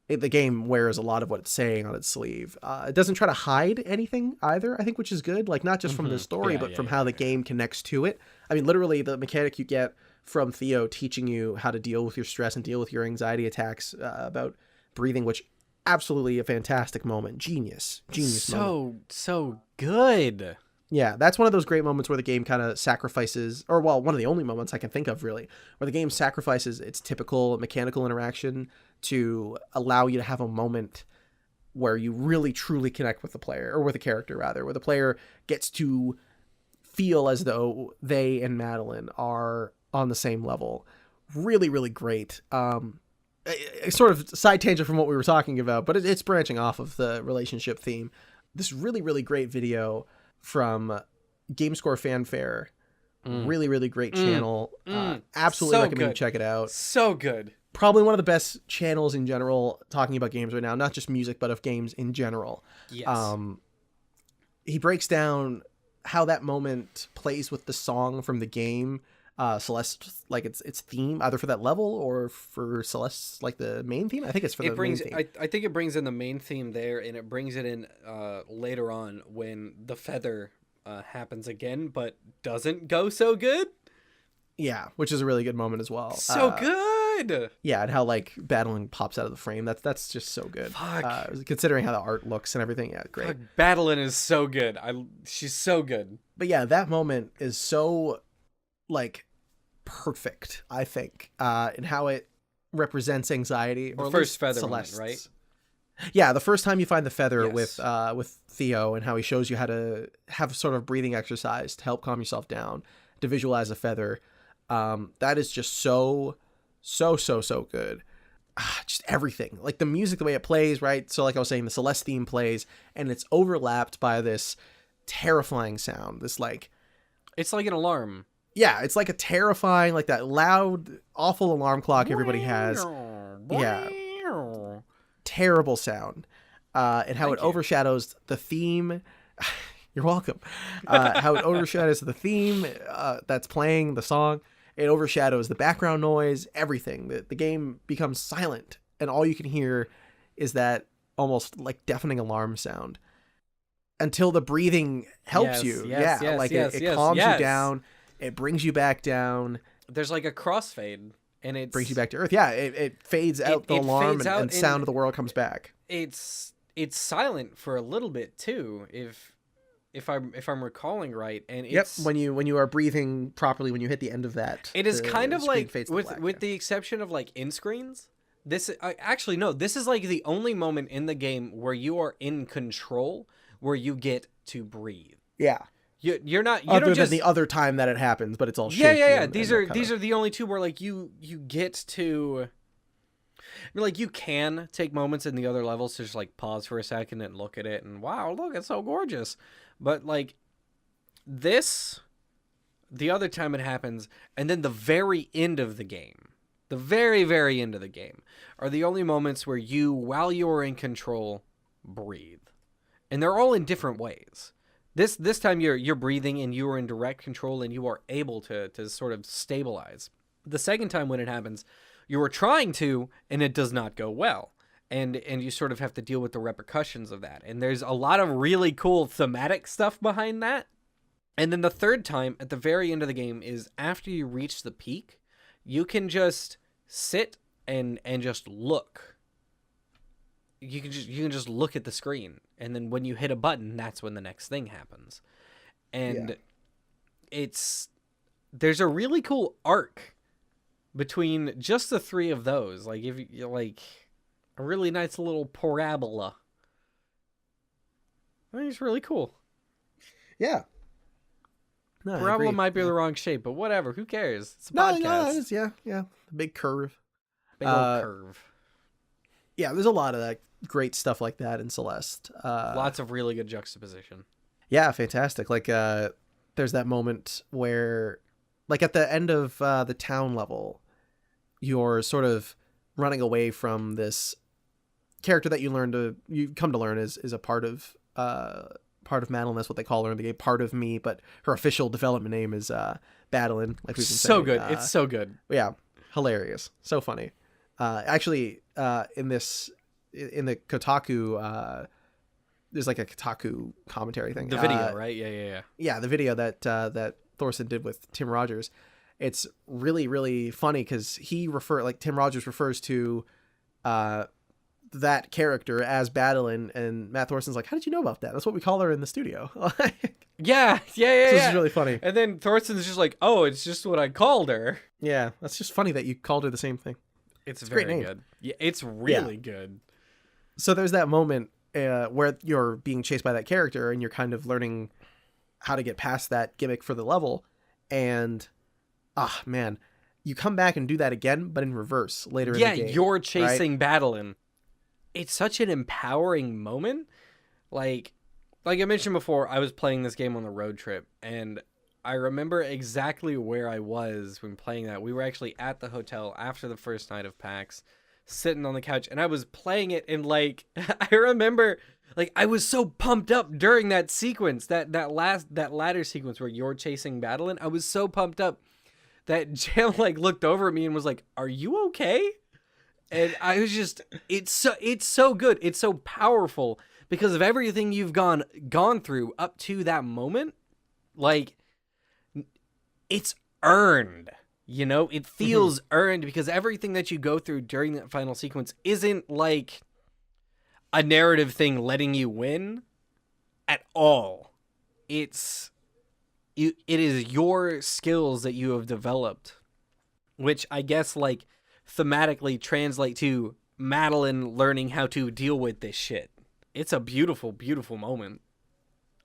The game wears a lot of what it's saying on its sleeve. It doesn't try to hide anything either, I think, which is good. Like, not just from the story, but from how the game connects to it. I mean, literally, the mechanic you get from Theo teaching you how to deal with your stress and deal with your anxiety attacks, about breathing, which absolutely a fantastic moment. Genius moment. So good. Yeah, that's one of those great moments where the game kind of sacrifices, or one of the only moments I can think of, really, where the game sacrifices its typical mechanical interaction to allow you to have a moment where you really truly connect with the player, or with the character rather, where the player gets to feel as though they and Madeline are on the same level. Really, really great. Sort of side tangent from what we were talking about, but it's branching off of the relationship theme. This really, really great video from GameScore Fanfare. Really, really great channel. Absolutely recommend you check it out. So good. Probably one of the best channels in general talking about games right now, not just music, but of games in general. Yes. He breaks down how that moment plays with the song from the game, Celeste, like its theme, either for that level or for Celeste, like the main theme. I think it's for the main theme. I think it brings in the main theme there, and it brings it in later on when the feather happens again, but doesn't go so good. Yeah, which is a really good moment as well. So good. Yeah, and how like battling pops out of the frame. That's just so good. Fuck. Considering how the art looks and everything. Yeah, great. Fuck, battling is so good. She's so good. But yeah, that moment is so like perfect, I think, in how it represents anxiety. The first feather moment, right? Yeah, the first time you find the feather with Theo, and how he shows you how to have sort of breathing exercise to help calm yourself down, to visualize a feather. That is just so good. Just everything, like the music, the way it plays, right? So like I was saying, the Celeste theme plays, and it's overlapped by this terrifying sound. This like, it's like an alarm. Yeah, it's like a terrifying, like that loud, awful alarm clock everybody has. Yeah. Terrible sound. And how it overshadows the theme. You're welcome. How it overshadows the theme that's playing, the song. It overshadows the background noise, everything. The game becomes silent, and all you can hear is that almost like deafening alarm sound. Until the breathing helps you. It calms you down. It brings you back down. there's like a crossfade, and it brings you back to Earth. Yeah, it fades out the alarm, and sound of the world comes back. It's silent for a little bit too, if I'm recalling right, and it's when you are breathing properly when you hit the end of that. It is kind of like with the exception of like in screens. This actually no, this is like the only moment in the game where you are in control, where you get to breathe. Yeah. You're not. Other than the other time that it happens, but it's all shaky. Yeah. These are the only two where like you get to. I mean, like you can take moments in the other levels to just like pause for a second and look at it and wow, look, it's so gorgeous. But like this, the other time it happens, and then the very end of the game, the very, very end of the game, are the only moments where you, while you're in control, breathe. And they're all in different ways. This time you're breathing and you are in direct control and you are able to sort of stabilize. The second time when it happens, you are trying to, and it does not go well. And you sort of have to deal with the repercussions of that. And there's a lot of really cool thematic stuff behind that. And then the third time, at the very end of the game, is after you reach the peak, you can just sit and just look. You can just look at the screen. And then when you hit a button, that's when the next thing happens. And there's a really cool arc between just the three of those. Like if you like a really nice little parabola. I think it's really cool. Yeah. No, parabola might be the wrong shape, but whatever. Who cares? It's a podcast. No, yeah. The big curve. Big old curve. Yeah, there's a lot of that great stuff like that in Celeste. Lots of really good juxtaposition. Yeah, fantastic. Like, there's that moment where, like, at the end of the town level, you're sort of running away from this character that you come to learn is a part of Madeline. That's what they call her in the game, part of me, but her official development name is Madeline. Like we've been saying. Good. It's so good. Yeah, hilarious, so funny. Actually, in the Kotaku, there's like a Kotaku commentary thing. The video, right? Yeah. Yeah, the video that Thorson did with Tim Rogers. It's really, really funny because Tim Rogers refers to that character as Madeline, and Matt Thorson's like, how did you know about that? That's what we call her in the studio. Yeah. So this is really funny. And then Thorson's just like, oh, it's just what I called her. Yeah, that's just funny that you called her the same thing. It's very great good. Yeah, it's really good. So there's that moment where you're being chased by that character and you're kind of learning how to get past that gimmick for the level. And, man, you come back and do that again, but in reverse later in the game. Yeah, you're chasing Madeline. It's such an empowering moment. Like I mentioned before, I was playing this game on the road trip, and I remember exactly where I was when playing that. We were actually at the hotel after the first night of PAX, sitting on the couch, and I was playing it, and like I remember, like I was so pumped up during that sequence, that ladder sequence where you're chasing Madeline. I was so pumped up that Jam like looked over at me and was like, "Are you okay?" And I was just, it's so good. It's so powerful because of everything you've gone through up to that moment. Like, it's earned, it feels earned because everything that you go through during that final sequence isn't like a narrative thing letting you win at all. It is your skills that you have developed, which I guess like thematically translate to Madeline learning how to deal with this shit. It's a beautiful, beautiful moment.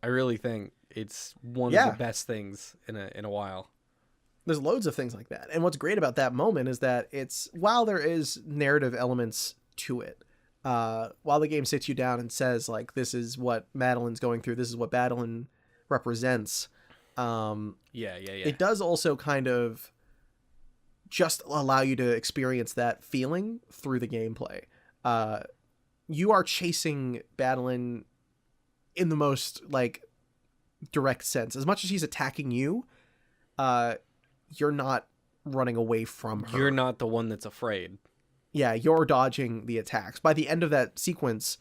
I really think it's one of the best things in a while. There's loads of things like that. And what's great about that moment is that while there is narrative elements to it, while the game sits you down and says like, this is what Madeline's going through, this is what Madeline represents. It does also kind of just allow you to experience that feeling through the gameplay. You are chasing Madeline in the most like direct sense. As much as she's attacking you, you're not running away from her. You're not the one that's afraid. Yeah, you're dodging the attacks. By the end of that sequence,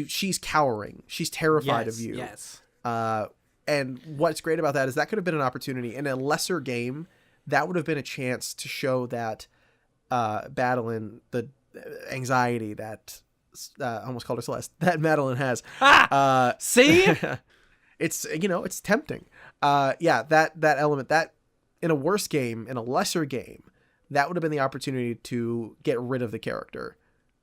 she's cowering. She's terrified of you. Yes. And what's great about that is that could have been an opportunity in a lesser game that would have been a chance to show that Madeline, the anxiety that I almost called her Celeste, that Madeline has. See? It's, it's tempting. That element, that in a worse game, in a lesser game, that would have been the opportunity to get rid of the character,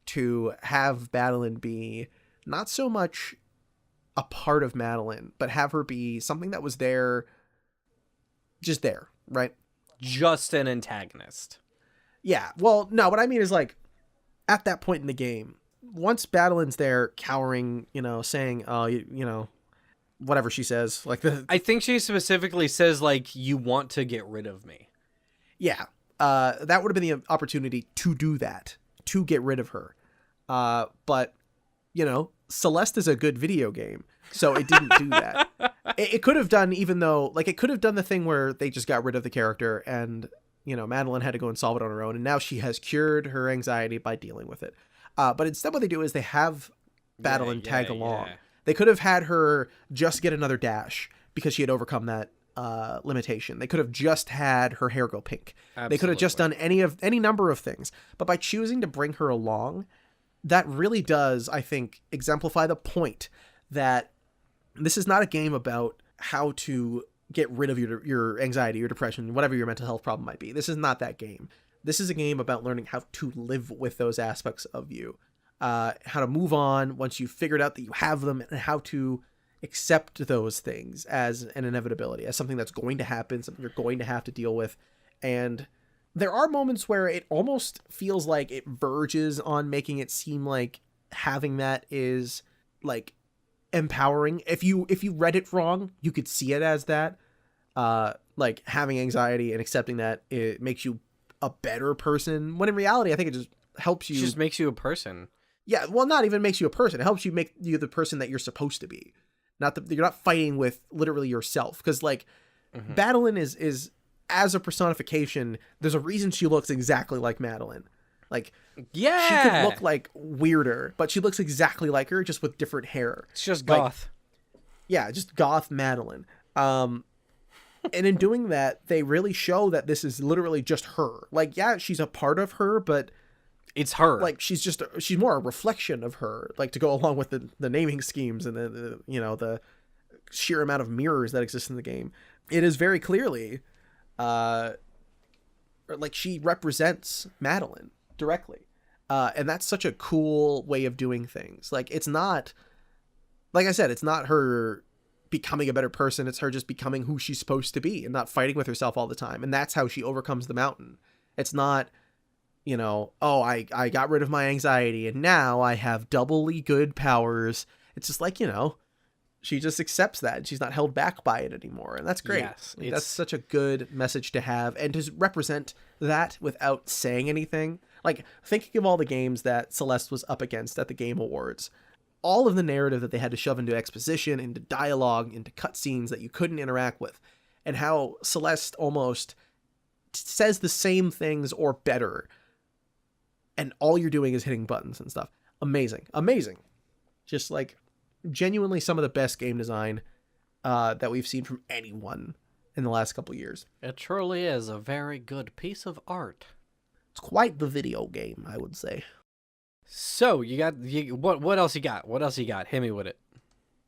to have Madeline be not so much a part of Madeline, but have her be something that was there, just there, right? Just an antagonist. Yeah. Well, no, what I mean is like at that point in the game, once Madeline's there cowering, saying, oh, whatever she says, like I think she specifically says like, you want to get rid of me. Yeah. That would have been the opportunity to do that, to get rid of her. But Celeste is a good video game, so it didn't do that. It could have done, even though, like, it could have done the thing where they just got rid of the character and, Madeline had to go and solve it on her own, and now she has cured her anxiety by dealing with it. But instead what they do is they have Madeline tag along. Yeah. They could have had her just get another dash because she had overcome that limitation. They could have just had her hair go pink. Absolutely. They could have just done any number of things. But by choosing to bring her along, that really does, I think, exemplify the point that this is not a game about how to get rid of your anxiety, your depression, whatever your mental health problem might be. This is not that game. This is a game about learning how to live with those aspects of you, how to move on once you've figured out that you have them, and how to accept those things as an inevitability, as something that's going to happen, something you're going to have to deal with. And there are moments where it almost feels like it verges on making it seem like having that is like empowering. If you read it wrong, you could see it as that. Like having anxiety and accepting that it makes you a better person, when in reality I think it just helps you. It just makes you a person. Yeah, well, not even makes you a person. It helps you make you the person that you're supposed to be. You're not fighting with literally yourself, because like Madeline is as a personification, there's a reason she looks exactly like Madeline. Like, yeah, she could look like weirder, but she looks exactly like her, just with different hair. It's just goth. Yeah, just goth Madeline. And in doing that, they really show that this is literally just her. Like, yeah, she's a part of her, but it's her. Like, she's more a reflection of her, like, to go along with the naming schemes and the sheer amount of mirrors that exist in the game. It is very clearly like she represents Madeline directly. And that's such a cool way of doing things. Like, it's not, like I said, it's not her becoming a better person. It's her just becoming who she's supposed to be and not fighting with herself all the time. And that's how she overcomes the mountain. It's not, oh, I got rid of my anxiety and now I have doubly good powers. It's just like, she just accepts that and she's not held back by it anymore. And that's great. Yes, that's such a good message to have, and to represent that without saying anything. Like, thinking of all the games that Celeste was up against at the Game Awards, all of the narrative that they had to shove into exposition, into dialogue, into cutscenes that you couldn't interact with, and how Celeste almost says the same things or better, and all you're doing is hitting buttons and stuff. Amazing. Just like genuinely some of the best game design that we've seen from anyone in the last couple years. It truly is a very good piece of art. It's quite the video game, I would say. So what else you got? What else you got? Hit me with it.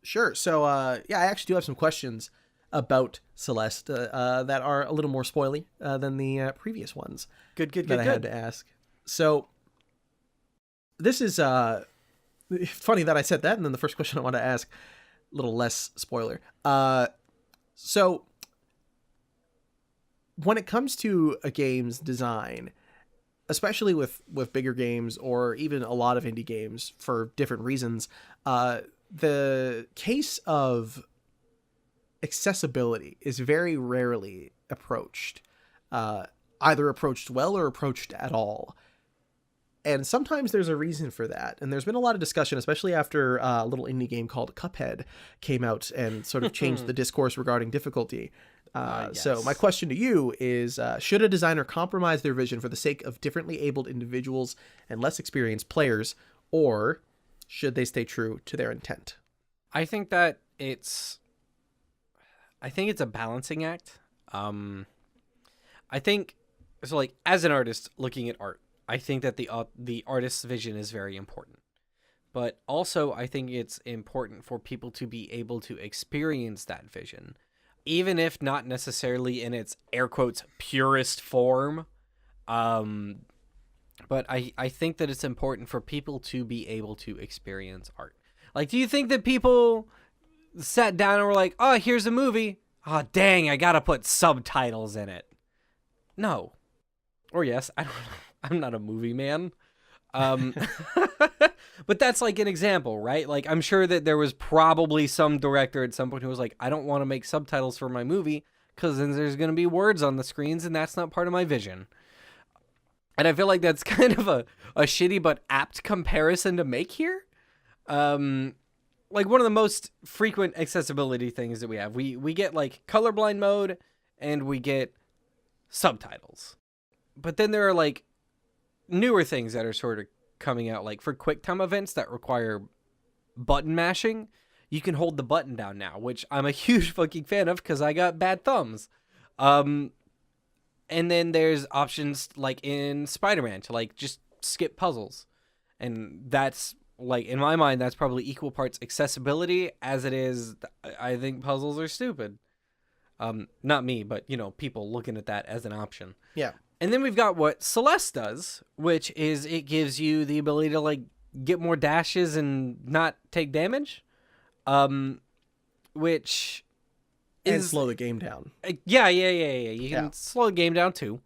Sure. So I actually do have some questions about Celeste that are a little more spoily than the previous ones. Good. I had to ask. So this is funny that I said that, and then the first question I want to ask, a little less spoiler. So when it comes to a game's design, especially with bigger games or even a lot of indie games for different reasons, the case of accessibility is very rarely approached, either approached well or approached at all. And sometimes there's a reason for that. And there's been a lot of discussion, especially after a little indie game called Cuphead came out and sort of changed the discourse regarding difficulty. Yes. So my question to you is, should a designer compromise their vision for the sake of differently abled individuals and less experienced players, or should they stay true to their intent? I think that it's a balancing act. I think so. Like as an artist looking at art, I think that the artist's vision is very important. But also, I think it's important for people to be able to experience that vision, even if not necessarily in its air quotes purest form. Um, but I think that it's important for people to be able to experience art. Like, do you think that people sat down and were like, "Oh, here's a movie. Oh, dang, I gotta put subtitles in it." No, or yes, I don't know. I'm not a movie man. Um, but that's like an example, right? Like, I'm sure that there was probably some director at some point who was like, I don't want to make subtitles for my movie because then there's going to be words on the screens and that's not part of my vision. And I feel like that's kind of a shitty but apt comparison to make here. Like one of the most frequent accessibility things that we have, we get like colorblind mode and we get subtitles. But then there are like newer things that are sort of coming out, like for QuickTime events that require button mashing, you can hold the button down now, which I'm a huge fucking fan of because I got bad thumbs. And then there's options like in Spider-Man to like just skip puzzles. And that's like, in my mind, that's probably equal parts accessibility as it is. I think puzzles are stupid. Not me, but you know, people looking at that as an option. Yeah. And then we've got what Celeste does, which is it gives you the ability to like get more dashes and not take damage, which is And slow the game down. Yeah. You can slow the game down too.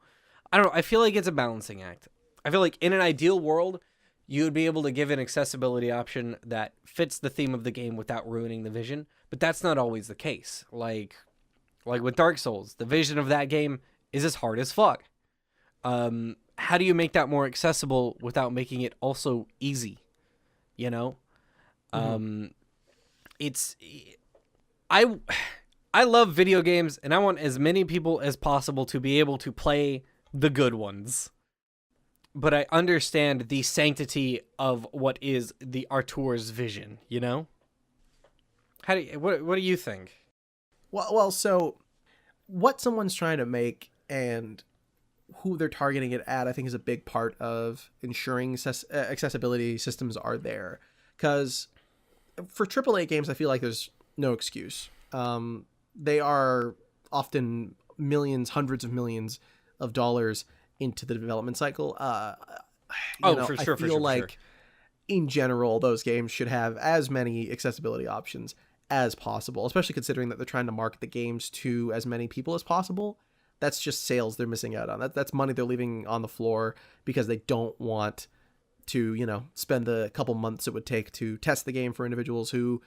I don't know. I feel like it's a balancing act. I feel like in an ideal world, you would be able to give an accessibility option that fits the theme of the game without ruining the vision, but that's not always the case. Like with Dark Souls, the vision of that game is as hard as fuck. How do you make that more accessible without making it also easy? You know, it's I love video games and I want as many people as possible to be able to play the good ones. But I understand the sanctity of what is the auteur's vision, you know? What do you think? Well, so what someone's trying to make and who they're targeting it at, I think, is a big part of ensuring accessibility systems are there. Because for AAA games, I feel like there's no excuse. They are often millions, hundreds of millions of dollars into the development cycle. For sure. I feel like in general, those games should have as many accessibility options as possible, especially considering that they're trying to market the games to as many people as possible. That's just sales they're missing out on. That's money they're leaving on the floor because they don't want to, you know, spend the couple months it would take to test the game for individuals who,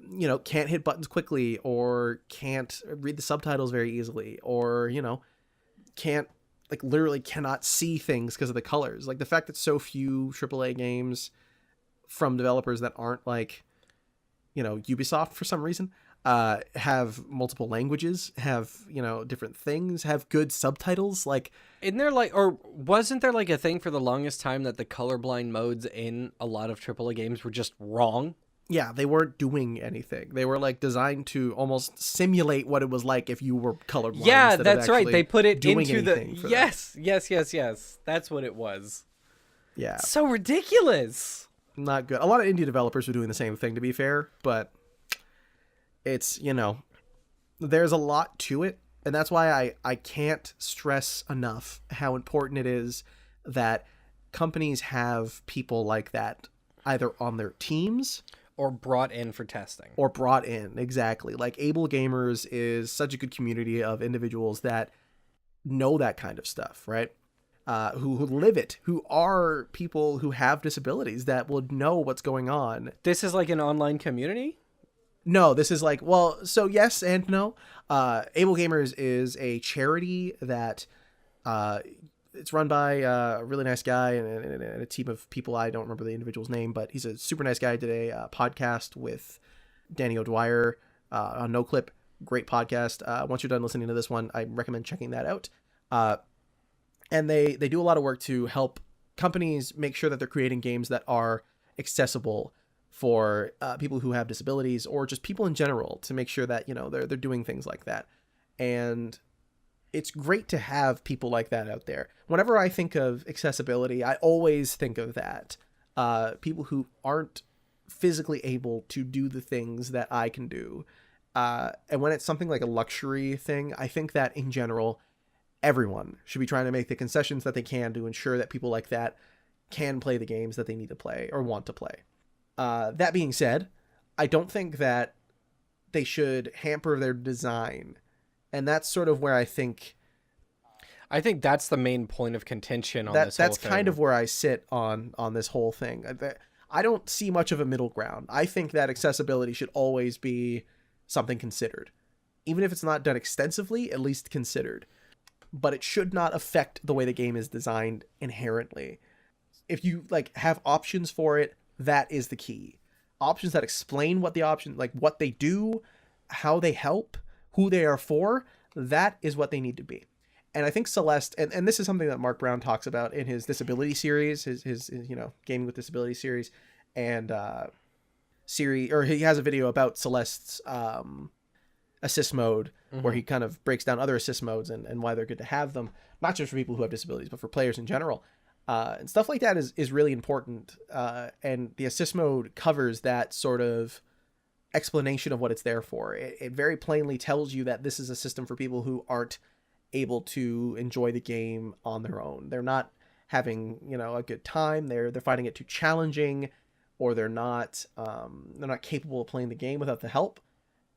you know, can't hit buttons quickly or can't read the subtitles very easily or, you know, can't, like, literally cannot see things because of the colors. Like, the fact that so few AAA games from developers that aren't like, you know, Ubisoft for some reason, have multiple languages, have, you know, different things, have good subtitles. Like, isn't there like, or wasn't there like a thing for the longest time that the colorblind modes in a lot of AAA games were just wrong? Yeah, they weren't doing anything. They were like designed to almost simulate what it was like if you were colorblind. Yeah, that's right. They put it into the yes. That's what it was. Yeah, so ridiculous. Not good. A lot of indie developers are doing the same thing, to be fair, but it's, you know, there's a lot to it, and that's why I can't stress enough how important it is that companies have people like that either on their teams or brought in for testing. Exactly. Like, Able Gamers is such a good community of individuals that know that kind of stuff, right? Who live it, who are people who have disabilities that will know what's going on. This is like an online community? No, this is like, well, so yes and no. Able Gamers is a charity that it's run by a really nice guy and a team of people. I don't remember the individual's name, but he's a super nice guy. Did a podcast with Danny O'Dwyer on NoClip. Great podcast. Once you're done listening to this one, I recommend checking that out. And they do a lot of work to help companies make sure that they're creating games that are accessible for people who have disabilities or just people in general, to make sure that, you know, they're doing things like that. And it's great to have people like that out there. Whenever I think of accessibility, I always think of that. People who aren't physically able to do the things that I can do. And when it's something like a luxury thing, I think that in general, everyone should be trying to make the concessions that they can to ensure that people like that can play the games that they need to play or want to play. That being said, I don't think that they should hamper their design. And that's sort of where I think that's the main point of contention on this whole thing. That's kind of where I sit on this whole thing. I don't see much of a middle ground. I think that accessibility should always be something considered. Even if it's not done extensively, at least considered. But it should not affect the way the game is designed inherently. If you have options for it, that is the key. Options that explain what the option, what they do, how they help, who they are for, that is what they need to be. And I think Celeste, and this is something that Mark Brown talks about in his disability series, his gaming with disability series, and series, or he has a video about Celeste's assist mode, where he kind of breaks down other assist modes and why they're good to have them, not just for people who have disabilities, but for players in general. And stuff like that is really important. And the assist mode covers that sort of explanation of what it's there for. It very plainly tells you that this is a system for people who aren't able to enjoy the game on their own. They're not having, a good time. They're finding it too challenging, or they're not capable of playing the game without the help.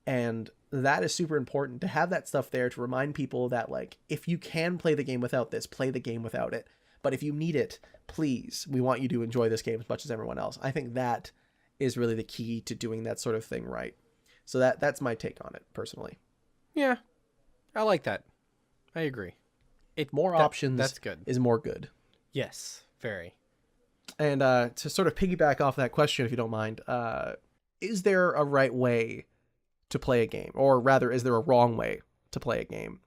And that is super important to have that stuff there to remind people that if you can play the game without this, play the game without it. But if you need it, please, we want you to enjoy this game as much as everyone else. I think that is really the key to doing that sort of thing right. So that's my take on it, personally. Yeah, I like that. I agree. More options that's good. Is more good. Yes, very. And to sort of piggyback off that question, if you don't mind, is there a right way to play a game? Or rather, is there a wrong way to play a game?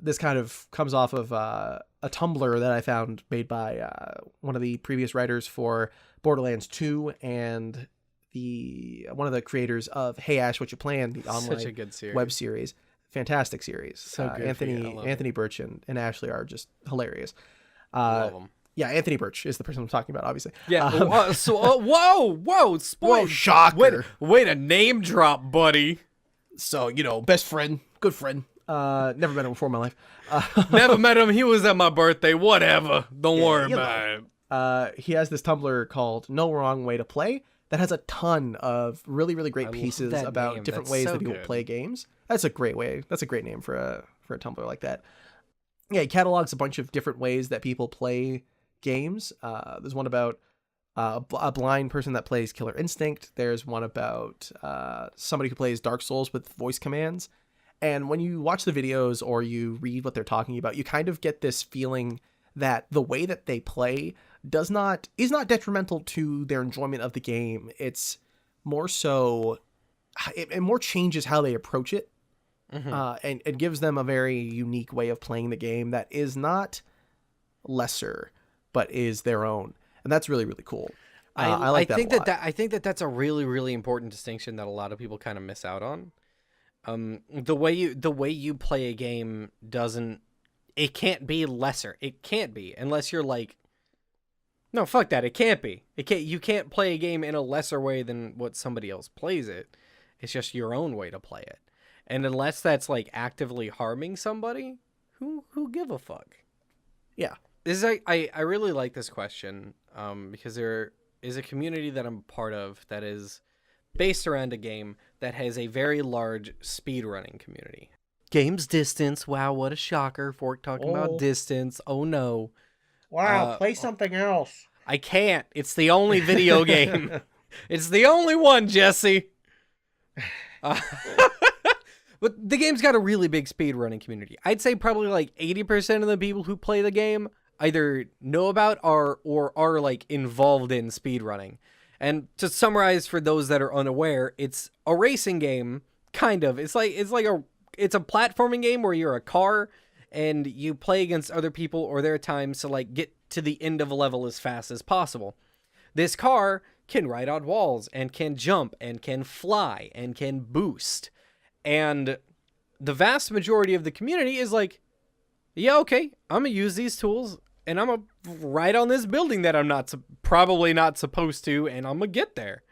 This kind of comes off of a Tumblr that I found made by one of the previous writers for Borderlands 2 and one of the creators of Hey Ash, What You Plan, the online Such a good series. web series. Fantastic series. So good. Anthony Birch and Ashley are just hilarious. Love them. Yeah, Anthony Birch is the person I'm talking about, obviously. Yeah. Whoa! Spoil. Whoa, shocker. Way to name drop, buddy. So, best friend, good friend. Never met him before in my life. Never met him. He was at my birthday. Whatever. Don't worry about it. He has this Tumblr called No Wrong Way to Play that has a ton of really, really great pieces about different ways that people play games. That's a great way. That's a great name for a Tumblr like that. Yeah, he catalogs a bunch of different ways that people play games. There's one about a blind person that plays Killer Instinct. There's one about somebody who plays Dark Souls with voice commands. And when you watch the videos or you read what they're talking about, you kind of get this feeling that the way that they play is not detrimental to their enjoyment of the game. It's more so, it more changes how they approach it. And it gives them a very unique way of playing the game that is not lesser, but is their own. And that's really, really cool. I like that a lot. I think that's a really, really important distinction that a lot of people kind of miss out on. The way you play a game it can't be lesser. It can't be, unless you're no, fuck that. It can't be. You can't play a game in a lesser way than what somebody else plays it. It's just your own way to play it. And unless that's actively harming somebody, who give a fuck? Yeah. I really like this question, because there is a community that I'm part of that is based around a game that has a very large speedrunning community. Game's distance. Wow, what a shocker. Fork talking about distance. Oh no. Wow, play something else. I can't. It's the only video game. It's the only one, Jesse. But the game's got a really big speedrunning community. I'd say probably 80% of the people who play the game either know about or are involved in speedrunning. And to summarize for those that are unaware, it's a racing game, kind of. It's a platforming game where you're a car and you play against other people or their times to get to the end of a level as fast as possible. This car can ride on walls and can jump and can fly and can boost. And the vast majority of the community is like, yeah, okay, I'm going to use these tools and I'm going to write on this building that I'm probably not supposed to, and I'm going to get there.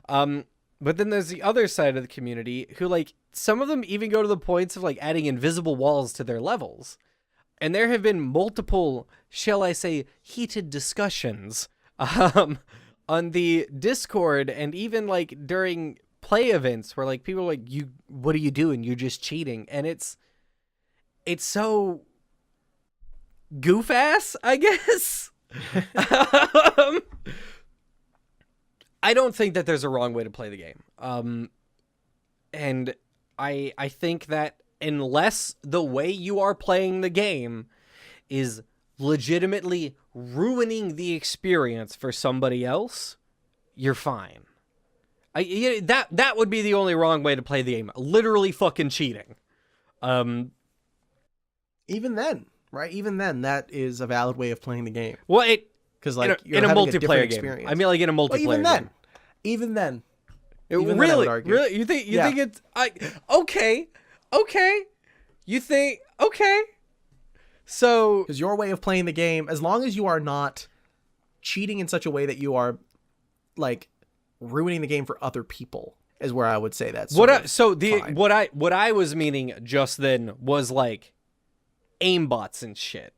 But then there's the other side of the community who, like, some of them even go to the points of, like, adding invisible walls to their levels. And there have been multiple, shall I say, heated discussions on the Discord and even, like, during play events where, like, people are like, what are you doing? You're just cheating. And it's so goof-ass, I guess. I don't think that there's a wrong way to play the game. And I think that unless the way you are playing the game is legitimately ruining the experience for somebody else, you're fine. That would be the only wrong way to play the game. Literally fucking cheating. Even then, right? Even then, that is a valid way of playing the game. Well, because like in a multiplayer game. I mean, like in a multiplayer game. Even then, really, you think it's okay? You think okay? So, because your way of playing the game, as long as you are not cheating in such a way that you are like ruining the game for other people, is where I would say that's what I was meaning just then was like aimbots and shit.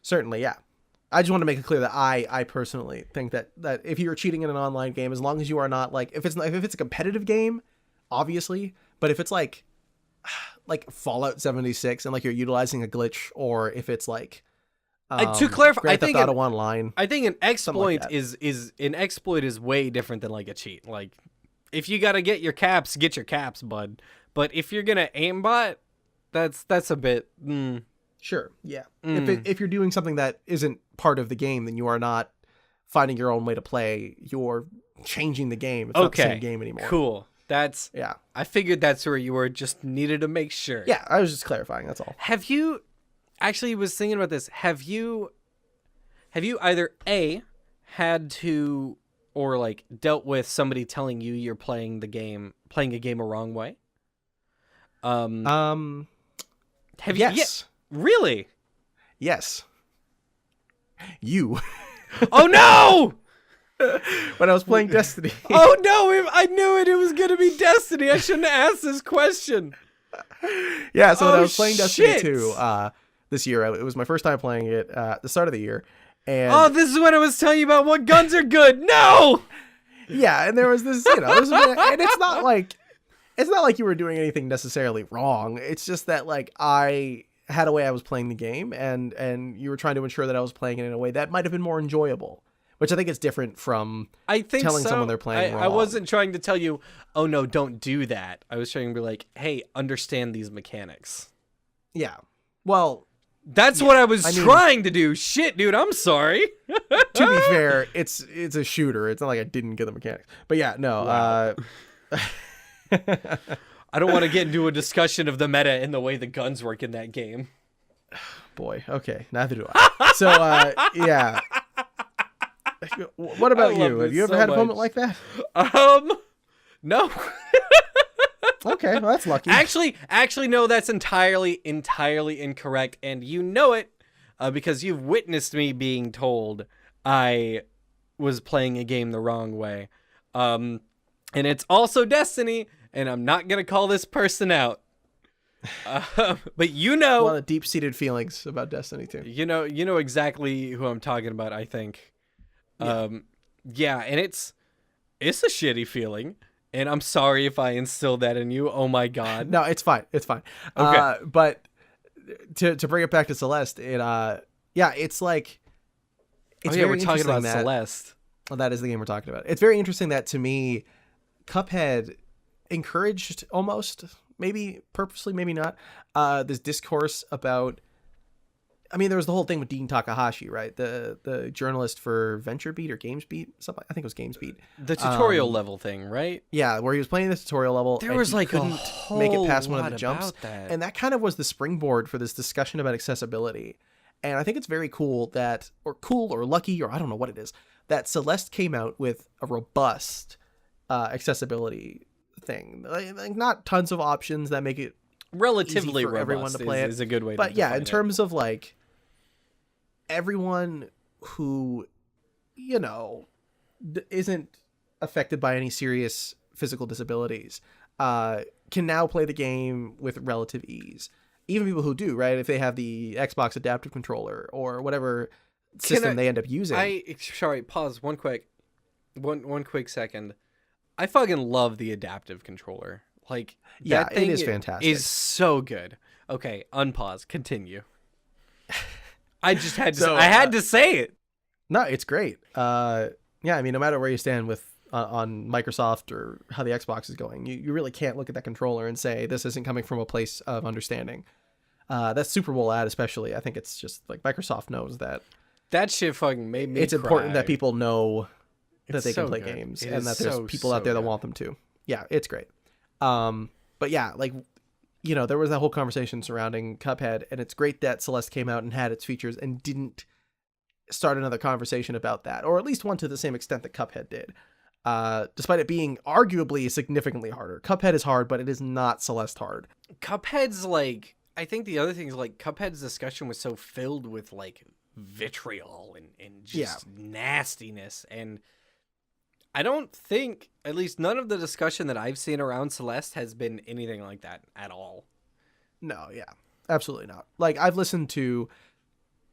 Certainly, yeah. I just want to make it clear that I personally think that if you're cheating in an online game, as long as you are not like, if it's a competitive game, obviously, but if it's like Fallout 76 and like you're utilizing a glitch, or if it's like to clarify, Grand Theft Auto Online, I think an exploit is way different than like a cheat. Like if you got to get your caps, bud. But if you're gonna aimbot, that's a bit. Sure, yeah. If you're doing something that isn't part of the game, then you are not finding your own way to play. You're changing the game. It's not the same game anymore. Cool. Yeah. I figured that's where you were. Just needed to make sure. Yeah, I was just clarifying. That's all. Have you actually was thinking about this? Have you either A, had to, or like dealt with somebody telling you you're playing a game a wrong way? Have you? Yes. Really? Yes. You. Oh no! When I was playing Destiny. Oh no! I knew it. It was gonna be Destiny. I shouldn't have asked this question. Yeah. So when I was playing Destiny 2 this year, it was my first time playing it at the start of the year. And this is when I was telling you about what guns are good. No. Yeah, and there was this, and it's not like you were doing anything necessarily wrong. It's just that like I had a way I was playing the game, and you were trying to ensure that I was playing it in a way that might have been more enjoyable, which I think is different from telling someone they're playing wrong. I wasn't trying to tell you, oh no, don't do that. I was trying to be like, hey, understand these mechanics. Yeah. Well, that's what I was trying to do. Shit, dude, I'm sorry. To be fair, it's a shooter. It's not like I didn't get the mechanics. But yeah, no. Wow. I don't want to get into a discussion of the meta and the way the guns work in that game. Boy, okay, neither do I. So, yeah. What about you? Have you ever had a moment like that? No. Okay, well, that's lucky. Actually, no, that's entirely incorrect, and you know it because you've witnessed me being told I was playing a game the wrong way. And it's also Destiny, and I'm not gonna call this person out. But you know, a lot of deep-seated feelings about Destiny 2. You know exactly who I'm talking about, I think. Yeah, and it's a shitty feeling, and I'm sorry if I instilled that in you. Oh my god. No, it's fine. It's fine. Okay. But to bring it back to Celeste, it's like we're talking about Celeste. Well, that is the game we're talking about. It's very interesting that, to me, Cuphead encouraged, almost, maybe purposely, maybe not, this discourse about, I mean, there was the whole thing with Dean Takahashi, right? The journalist for VentureBeat or GamesBeat, something. I think it was GamesBeat. The tutorial level thing, right? Yeah, where he was playing the tutorial level. There was like couldn't make it past one of the jumps, and that kind of was the springboard for this discussion about accessibility. And I think it's very cool or lucky, or I don't know what it is, that Celeste came out with a robust accessibility thing. Like not tons of options that make it relatively easy for everyone to play it. Is a good way to But yeah, define in terms of like everyone who, you know, isn't affected by any serious physical disabilities can now play the game with relative ease. Even people who do, right? If they have the Xbox adaptive controller or whatever system they end up using. Sorry, pause one quick second. I fucking love the adaptive controller. Like, yeah, that thing it is fantastic. Is so good. Okay, unpause. Continue. I just had to. I had to say it. No, it's great. Yeah, I mean, no matter where you stand with on Microsoft or how the Xbox is going, you really can't look at that controller and say this isn't coming from a place of understanding. That Super Bowl ad, especially, I think it's just like Microsoft knows that. That shit fucking made me. It's cry. important that people know that they can play good. games and that there's people out there that want them to. Yeah, it's great. But yeah, like, you know, there was that whole conversation surrounding Cuphead, and it's great that Celeste came out and had its features and didn't start another conversation about that, or at least one to the same extent that Cuphead did. Despite it being arguably significantly harder. Cuphead is hard, but it is not Celeste hard. Cuphead's like, I think the other thing is like Cuphead's discussion was so filled with like vitriol and just nastiness, and I don't think, at least none of the discussion that I've seen around Celeste has been anything like that at all. No, yeah, absolutely not. Like, I've listened to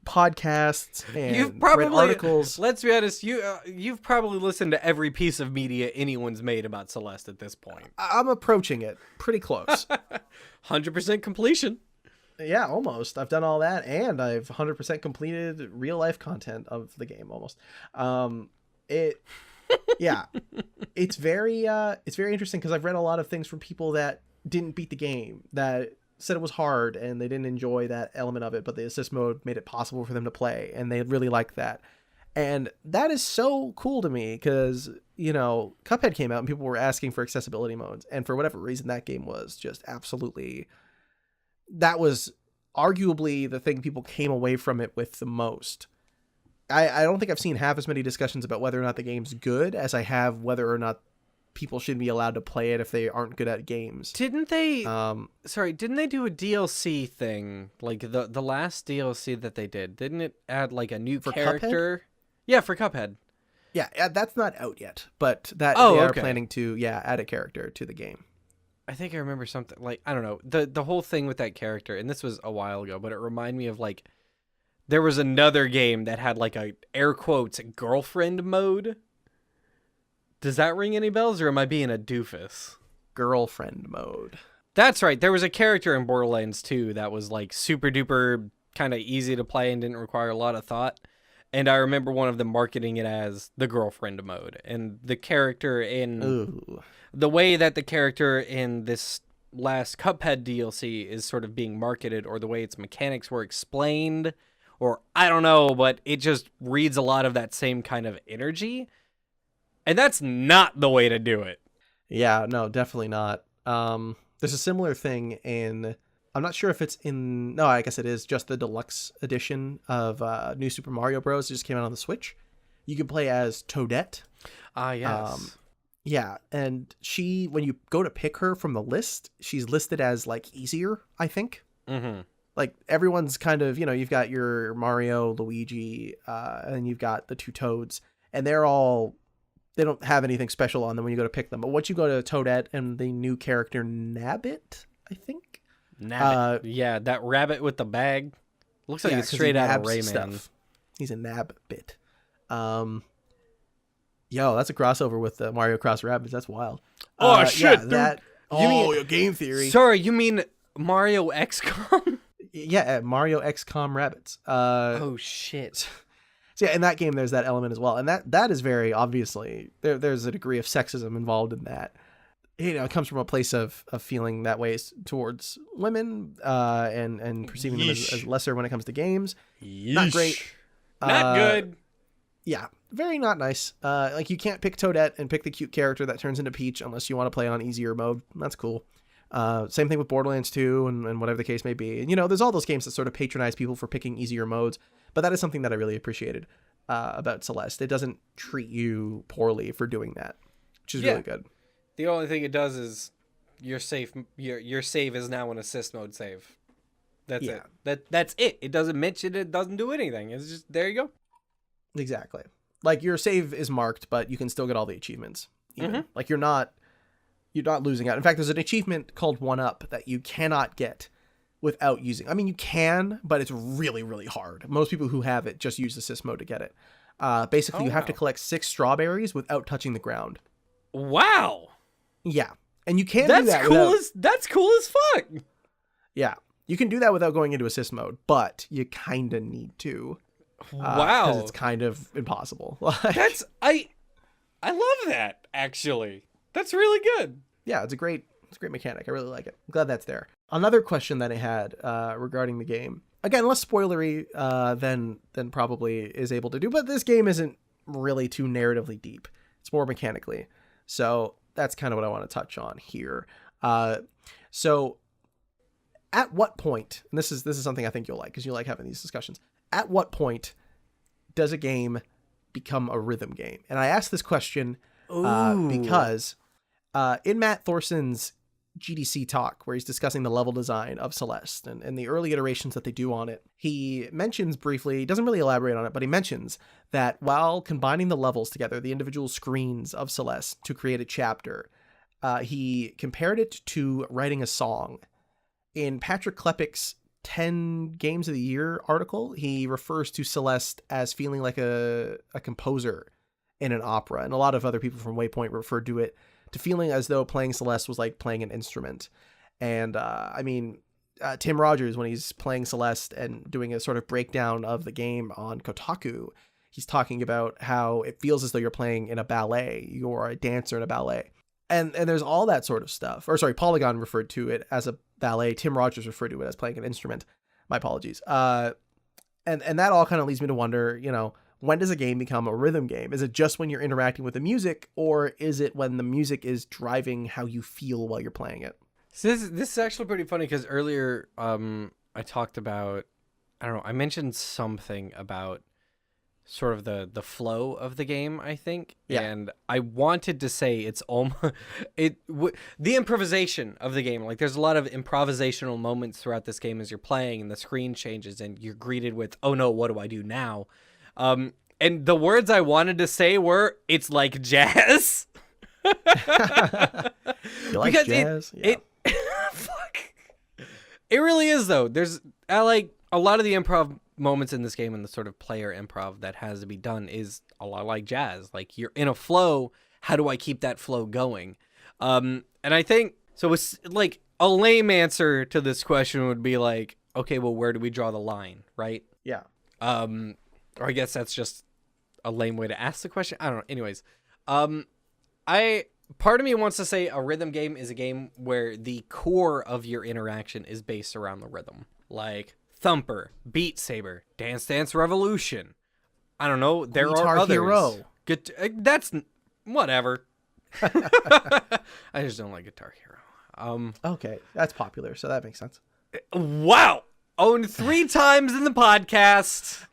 podcasts and you've probably read articles. Let's be honest, you've probably listened to every piece of media anyone's made about Celeste at this point. I'm approaching it pretty close. 100% completion. Yeah, almost. I've done all that, and I've 100% completed real life content of the game almost. Yeah, it's very interesting because I've read a lot of things from people that didn't beat the game, that said it was hard and they didn't enjoy that element of it, but the assist mode made it possible for them to play, and they really liked that. And that is so cool to me because, you know, Cuphead came out and people were asking for accessibility modes, and for whatever reason that game was just absolutely, that was arguably the thing people came away from it with the most. I don't think I've seen half as many discussions about whether or not the game's good as I have whether or not people should be allowed to play it if they aren't good at games. Didn't they didn't they do a DLC thing? Like the last DLC that they didn't it add like a new character? Cuphead? Yeah, for Cuphead. Yeah, that's not out yet, but that they are planning to add a character to the game. I think I remember something like, I don't know, the whole thing with that character, and this was a while ago, but it reminded me of like, there was another game that had like a air quotes girlfriend mode. Does that ring any bells, or am I being a doofus? Girlfriend mode. That's right. There was a character in Borderlands 2 that was like super duper kind of easy to play and didn't require a lot of thought. And I remember one of them marketing it as the girlfriend mode. And the character the way that the character in this last Cuphead DLC is sort of being marketed, or the way its mechanics were explained, or I don't know, but it just reads a lot of that same kind of energy. And that's not the way to do it. Yeah, no, definitely not. There's a similar thing in, I'm not sure if it's in, no, I guess it is just the deluxe edition of New Super Mario Bros. It just came out on the Switch. You can play as Toadette. Ah, yes. Yeah, and she, when you go to pick her from the list, she's listed as like easier, I think. Mm-hmm. Like everyone's kind of, you know, you've got your Mario, Luigi, and you've got the two Toads, and they don't have anything special on them when you go to pick them. But once you go to Toadette and the new character Nabbit, I think. Nabbit. Yeah, that rabbit with the bag. Looks like it's straight out of Rayman. Stuff. He's a Nabbit. Yo, that's a crossover with the Mario Cross Rabbids. That's wild. Oh, shit, dude. You mean your game theory. Sorry, you mean Mario XCOM? Yeah, Mario XCOM Rabbids. Oh, shit. So yeah, in that game, there's that element as well. And that is very obviously, there's a degree of sexism involved in that. You know, it comes from a place of feeling that way towards women and perceiving them as lesser when it comes to games. Yeesh. Not great. Not good. Yeah, very not nice. Like, you can't pick Toadette and pick the cute character that turns into Peach unless you want to play on easier mode. That's cool. Same thing with Borderlands 2 and whatever the case may be. And, you know, there's all those games that sort of patronize people for picking easier modes. But that is something that I really appreciated about Celeste. It doesn't treat you poorly for doing that, which is really good. The only thing it does is your save is now an assist mode save. That's Yeah. it. That's it. It doesn't mention it. Doesn't do anything. It's just there you go. Exactly. Like your save is marked, but you can still get all the achievements. Even. Like you're not losing out. In fact, there's an achievement called 1-Up that you cannot get without using. I mean, you can, but it's really, really hard. Most people who have it just use assist mode to get it. Basically, you have to collect 6 strawberries without touching the ground. Wow. Yeah, and you can't do that. That's cool as fuck. Yeah, you can do that without going into assist mode, but you kind of need to. Wow, because it's kind of impossible. I love that, actually. That's really good. Yeah, it's a great mechanic. I really like it. I'm glad that's there. Another question that I had regarding the game, again, less spoilery than probably is able to do, but this game isn't really too narratively deep. It's more mechanically. So that's kind of what I want to touch on here. So at what point, and this is something I think you'll like because you like having these discussions, at what point does a game become a rhythm game? And I ask this question because in Matt Thorson's GDC talk, where he's discussing the level design of Celeste and the early iterations that they do on it, he mentions briefly, he doesn't really elaborate on it, but he mentions that while combining the levels together, the individual screens of Celeste to create a chapter, he compared it to writing a song. In Patrick Klepek's 10 Games of the Year article, he refers to Celeste as feeling like a composer in an opera, and a lot of other people from Waypoint referred to it to feeling as though playing Celeste was like playing an instrument. And I mean, Tim Rogers, when he's playing Celeste and doing a sort of breakdown of the game on Kotaku, he's talking about how it feels as though you're playing in a ballet, you're a dancer in a ballet. And there's all that sort of stuff. Or sorry, Polygon referred to it as a ballet. Tim Rogers referred to it as playing an instrument. My apologies. And that all kind of leads me to wonder, when does a game become a rhythm game? Is it just when you're interacting with the music, or is it when the music is driving how you feel while you're playing it? So this is actually pretty funny because earlier I talked about, I don't know, I mentioned something about sort of the flow of the game, I think. Yeah. And I wanted to say it's almost the improvisation of the game. Like there's a lot of improvisational moments throughout this game as you're playing and the screen changes and you're greeted with, oh no, what do I do now? And the words I wanted to say were, it's like jazz. You like because jazz? Fuck. It really is though. I like a lot of the improv moments in this game and the sort of player improv that has to be done is a lot like jazz. Like you're in a flow. How do I keep that flow going? And I think, so it's like a lame answer to this question would be like, okay, well, where do we draw the line? Right. Yeah. Or I guess that's just a lame way to ask the question. I don't know. Anyways, part of me wants to say a rhythm game is a game where the core of your interaction is based around the rhythm. Like Thumper, Beat Saber, Dance Dance Revolution. I don't know. There Guitar are others. Hero. That's whatever. I just don't like Guitar Hero. Okay, that's popular, so that makes sense. Wow. Owned 3 times in the podcast.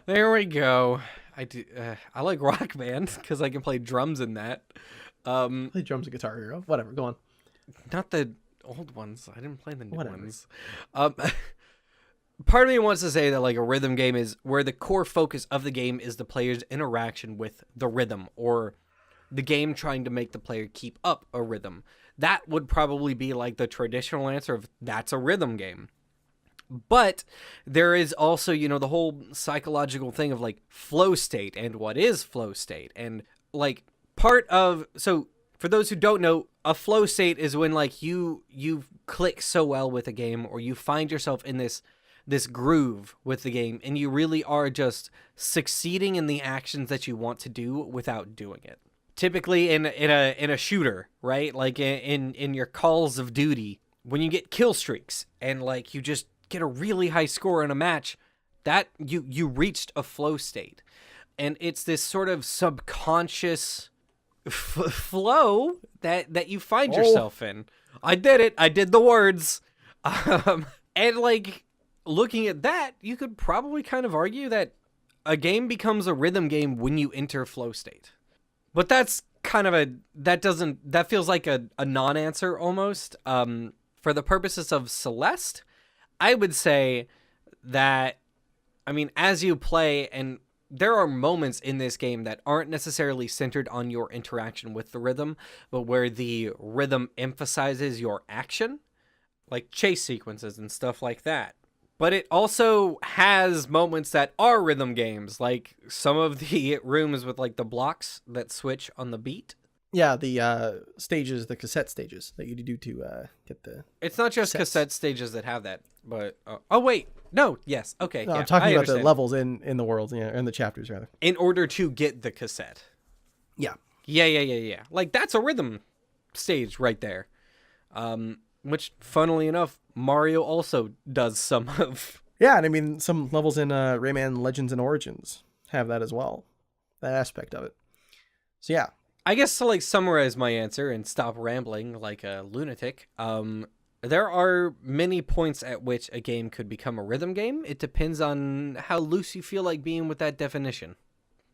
There we go. I like Rock Band because I can play drums in that. Play drums and Guitar Hero. Whatever, go on. Not the old ones. I didn't play the new ones. Part of me wants to say that like a rhythm game is where the core focus of the game is the player's interaction with the rhythm, or the game trying to make the player keep up a rhythm. That would probably be like the traditional answer of that's a rhythm game. But there is also, the whole psychological thing of like flow state and what is flow state. And like so for those who don't know, a flow state is when like you click so well with a game, or you find yourself in this groove with the game, and you really are just succeeding in the actions that you want to do without doing it. Typically in a shooter, right? Like in your Calls of Duty, when you get kill streaks and like you just get a really high score in a match, that you reached a flow state. And it's this sort of subconscious flow that you find yourself in. I did it. I did the words. And like looking at that, you could probably kind of argue that a game becomes a rhythm game when you enter flow state. But that's kind of that feels like a non-answer almost. For the purposes of Celeste, I would say that, I mean, as you play, and there are moments in this game that aren't necessarily centered on your interaction with the rhythm, but where the rhythm emphasizes your action, like chase sequences and stuff like that. But it also has moments that are rhythm games, like some of the rooms with like the blocks that switch on the beat. Yeah, the stages, the cassette stages that you do to get the... It's not just cassette stages that have that, but... oh, wait. No, yes. Okay, no, yeah, I'm talking about understand. the levels in the world, in the chapters, rather. In order to get the cassette. Yeah. Yeah. Like, that's a rhythm stage right there. Which, funnily enough, Mario also does some of. Yeah, and I mean, some levels in Rayman Legends and Origins have that as well. That aspect of it. So, yeah. I guess to, like, summarize my answer and stop rambling like a lunatic, there are many points at which a game could become a rhythm game. It depends on how loose you feel like being with that definition.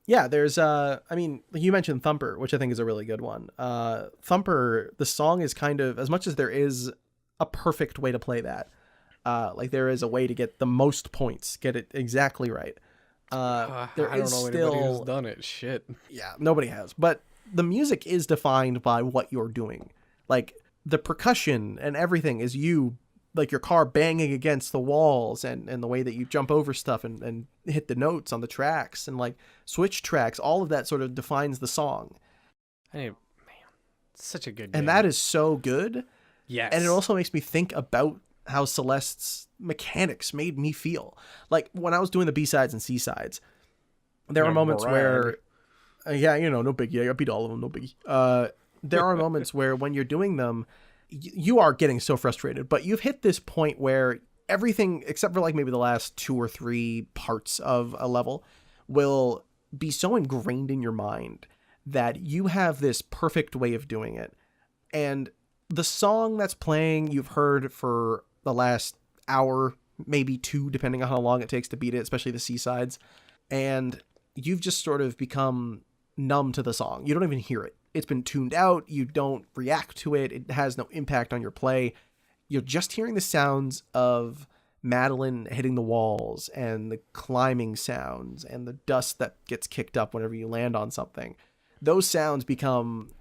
Yeah, there's, I mean, you mentioned Thumper, which I think is a really good one. Thumper, the song is kind of, as much as there is a perfect way to play that, like there is a way to get the most points, get it exactly right. I don't know anybody who's done it. Shit. Yeah, nobody has. But the music is defined by what you're doing. Like, the percussion and everything is you, like your car banging against the walls, and the way that you jump over stuff and hit the notes on the tracks and like switch tracks, all of that sort of defines the song. Hey, man, such a good game. And that is so good. Yes. And it also makes me think about how Celeste's mechanics made me feel. Like when I was doing the B-sides and C-sides, there are moments where, no biggie. I beat all of them, no biggie. There are moments where when you're doing them, you are getting so frustrated, but you've hit this point where everything, except for like maybe the last 2 or 3 parts of a level, will be so ingrained in your mind that you have this perfect way of doing it. And the song that's playing, you've heard for the last hour, maybe 2, depending on how long it takes to beat it, especially the C-sides. And you've just sort of become numb to the song. You don't even hear it. It's been tuned out. You don't react to it. It has no impact on your play. You're just hearing the sounds of Madeline hitting the walls and the climbing sounds and the dust that gets kicked up whenever you land on something. Those sounds become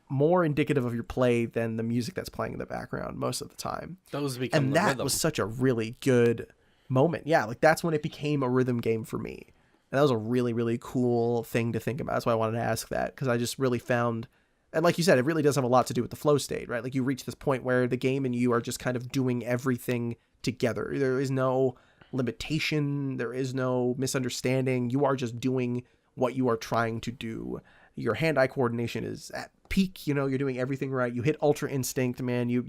more indicative of your play than the music that's playing in the background most of the time. Those become and the that rhythm. was such a really good moment. Yeah, like that's when it became a rhythm game for me. And that was a really, really cool thing to think about. That's why I wanted to ask that, because I just really found, and like you said, it really does have a lot to do with the flow state, right? Like you reach this point where the game and you are just kind of doing everything together. There is no limitation. There is no misunderstanding. You are just doing what you are trying to do. Your hand-eye coordination is at peak. You're doing everything right. You hit Ultra Instinct, man. You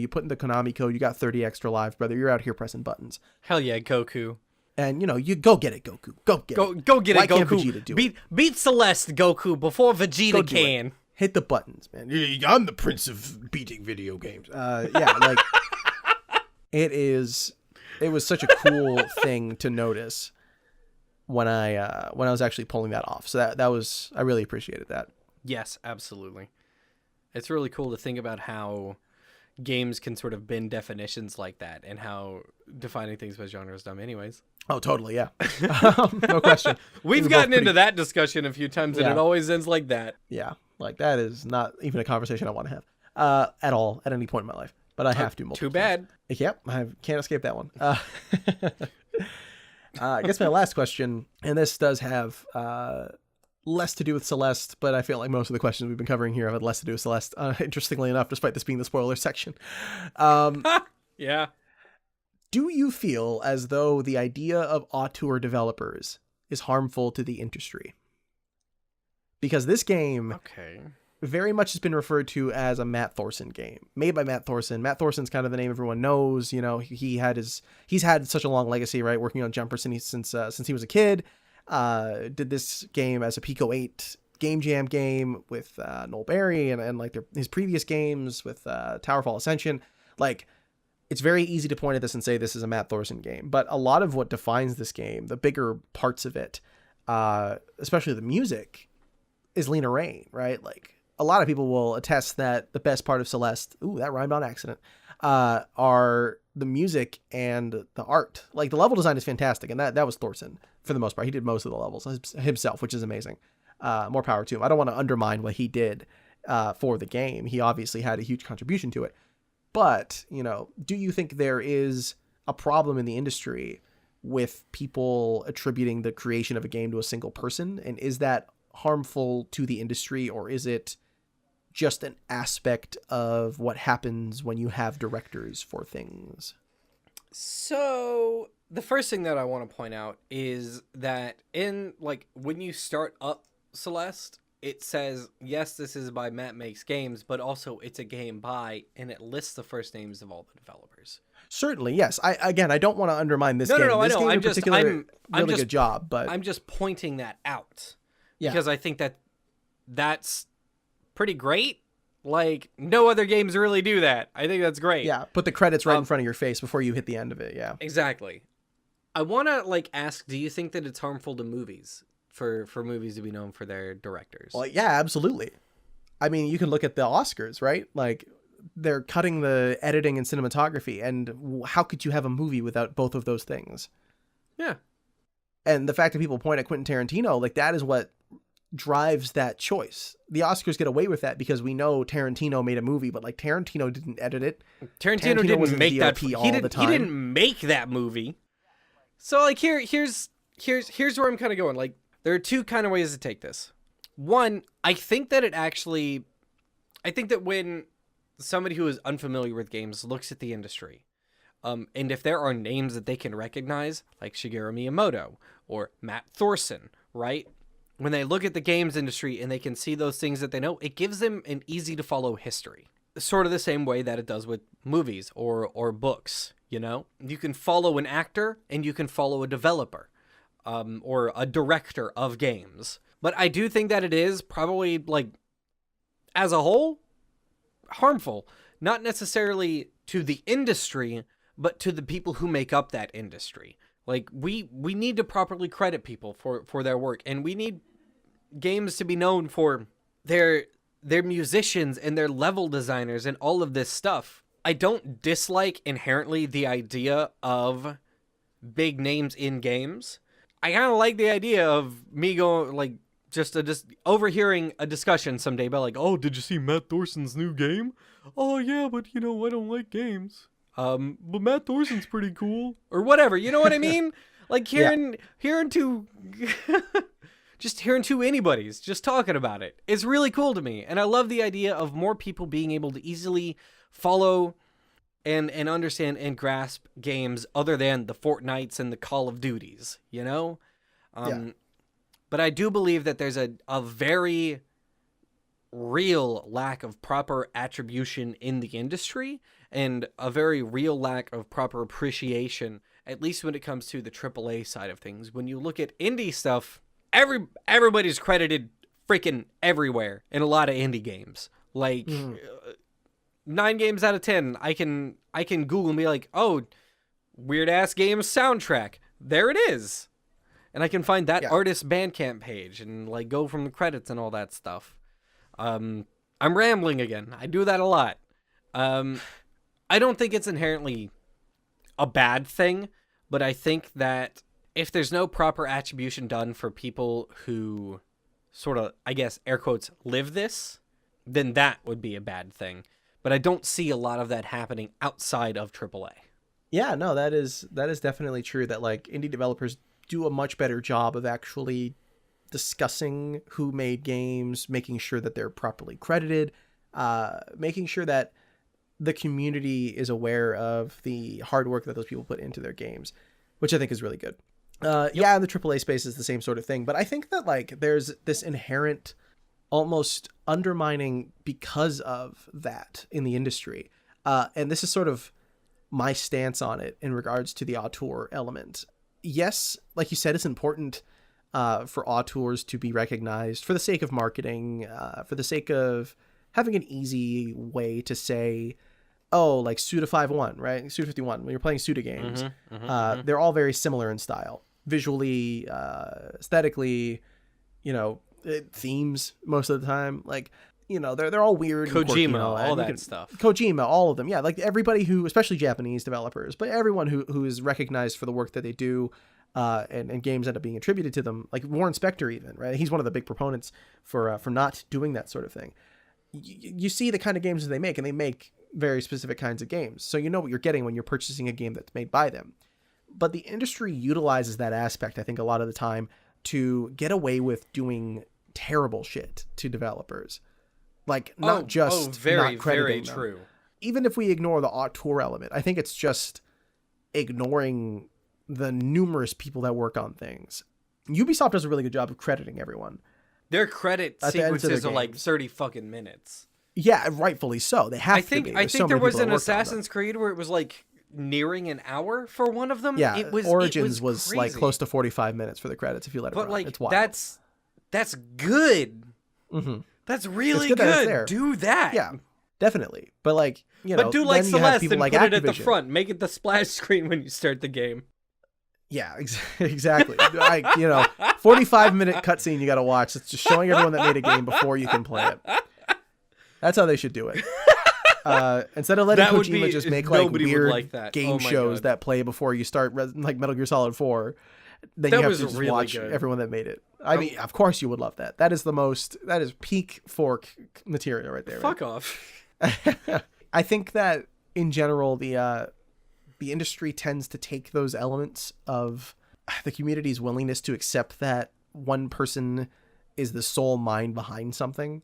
put in the Konami code. You got 30 extra lives, brother. You're out here pressing buttons. Hell yeah, Goku. And, you go get it, Goku. Go get it. Go get Why it, Goku. Can't Vegeta do it? Beat Celeste, Goku, before Vegeta can. Hit the buttons, man. I'm the prince of beating video games. Yeah, like, it was such a cool thing to notice when I was actually pulling that off. So that was, I really appreciated that. Yes, absolutely. It's really cool to think about how games can sort of bend definitions like that, and how defining things by genre is dumb anyways. Oh, totally, yeah. No question. We've gotten into that discussion a few times, and it always ends like that. Yeah, like that is not even a conversation I want to have at all, at any point in my life. But I have to multiple Too bad. times. Yep, I can't escape that one. I guess my last question, and this does have less to do with Celeste, but I feel like most of the questions we've been covering here have had less to do with Celeste, interestingly enough, despite this being the spoiler section. Yeah. Do you feel as though the idea of auteur developers is harmful to the industry? Because this game very much has been referred to as a Matt Thorson game, made by Matt Thorson. Matt Thorson's kind of the name everyone knows. He's had such a long legacy, right? Working on Jumper since he was a kid. Did this game as a Pico 8 game jam game with Noel Berry and like his previous games with Towerfall Ascension. Like, it's very easy to point at this and say this is a Matt Thorson game, but a lot of what defines this game, the bigger parts of it, especially the music, is Lena Raine, right? Like, a lot of people will attest that the best part of Celeste, ooh, that rhymed on accident, are the music and the art. Like, the level design is fantastic, and that was Thorson for the most part. He did most of the levels himself, which is amazing. More power to him. I don't want to undermine what he did for the game. He obviously had a huge contribution to it. But, do you think there is a problem in the industry with people attributing the creation of a game to a single person? And is that harmful to the industry, or is it just an aspect of what happens when you have directors for things? So the first thing that I want to point out is that when you start up Celeste, it says, yes, this is by Matt Makes Games, but also it's a game by, and it lists the first names of all the developers. Certainly, yes. I don't want to undermine this game. No, this I know. game I'm in just, particular, I'm just, good job, but I'm just pointing that out. Yeah. Because I think that's pretty great. Like, no other games really do that. I think that's great. Yeah, put the credits right in front of your face before you hit the end of it, yeah. Exactly. I want to, ask, do you think that it's harmful to movies? For movies to be known for their directors? Well, yeah, absolutely. I mean, you can look at the Oscars, right? Like, they're cutting the editing and cinematography, and how could you have a movie without both of those things? Yeah. And the fact that people point at Quentin Tarantino, that is what drives that choice. The Oscars get away with that because we know Tarantino made a movie, but Tarantino didn't edit it. Tarantino didn't make that. He didn't make that movie. So here's where I'm kind of going. There are two kind of ways to take this. One, I think that when somebody who is unfamiliar with games looks at the industry, and if there are names that they can recognize, like Shigeru Miyamoto or Matt Thorson, right? When they look at the games industry and they can see those things that they know, it gives them an easy to follow history. Sort of the same way that it does with movies or books, You can follow an actor and you can follow a developer. Or a director of games. But I do think that it is probably, as a whole, harmful. Not necessarily to the industry, but to the people who make up that industry. We need to properly credit people for their work. And we need games to be known for their musicians and their level designers and all of this stuff. I don't dislike inherently the idea of big names in games. I kind of like the idea of me going, just overhearing a discussion someday about, oh, did you see Matt Thorson's new game? Oh, yeah, but, I don't like games. But Matt Thorson's pretty cool. Or whatever, you know what I mean? Hearing two... just hearing two anybody's just talking about it. It's really cool to me. And I love the idea of more people being able to easily follow and understand and grasp games other than the Fortnites and the Call of Duties, But I do believe that there's a very real lack of proper attribution in the industry and a very real lack of proper appreciation, at least when it comes to the AAA side of things. When you look at indie stuff, everybody's credited freaking everywhere in a lot of indie games. 9 games out of 10, I can Google and be like, oh, weird ass game soundtrack. There it is. And I can find that artist Bandcamp page and go from the credits and all that stuff. I'm rambling again. I do that a lot. I don't think it's inherently a bad thing, but I think that if there's no proper attribution done for people who sort of, I guess, air quotes, live this, then that would be a bad thing. But I don't see a lot of that happening outside of AAA. Yeah, no, that is definitely true, that indie developers do a much better job of actually discussing who made games, making sure that they're properly credited, making sure that the community is aware of the hard work that those people put into their games, which I think is really good. Yeah, the AAA space is the same sort of thing, but I think that there's this inherent almost undermining because of that in the industry. And this is sort of my stance on it in regards to the auteur element. Yes, like you said, it's important for auteurs to be recognized for the sake of marketing, for the sake of having an easy way to say, oh, Suda 5.1, right? Suda 51, when you're playing Suda games, they're all very similar in style. Visually, aesthetically, themes most of the time. they're all weird. and quirky and Kojima, all that can, stuff. Kojima, all of them. Yeah, like everybody who, especially Japanese developers, but everyone who is recognized for the work that they do, and games end up being attributed to them. Like Warren Spector, even, right? He's one of the big proponents for not doing that sort of thing. You see the kind of games that they make, and they make very specific kinds of games. So you know what you're getting when you're purchasing a game that's made by them. But the industry utilizes that aspect, I think, a lot of the time to get away with doing terrible shit to developers. Like, not very, not crediting very them. true. Even if we ignore the auteur element, I think it's just ignoring the numerous people that work on things. Ubisoft does a really good job of crediting everyone. Their credit At the end of sequences their are like games. 30 fucking minutes. Yeah, rightfully so. They have to be. I There's so think there many was people an that worked on them. Assassin's Creed where it was like nearing an hour for one of them. Yeah, Origins it was like crazy. close to 45 minutes for the credits if you let it But run. like It's wild. that's good. Mm-hmm. That's really It's good that it's good. there. Do that. Yeah, definitely. But like, But do like then you have Celeste people and like put it at the Activision. front. Make it the splash screen when you start the game. Yeah, exactly. 45-minute cutscene you got to watch. It's just showing everyone that made a game before you can play it. That's how they should do it. Instead of letting That would Kojima be- just make like nobody would weird like that. game Oh my shows God. that play before you start like Metal Gear Solid 4, then That you have was to just really watch good. everyone that made it. I mean, of course you would love that. That is peak fork material right there. Fuck off. I think that in general, the industry tends to take those elements of the community's willingness to accept that one person is the sole mind behind something,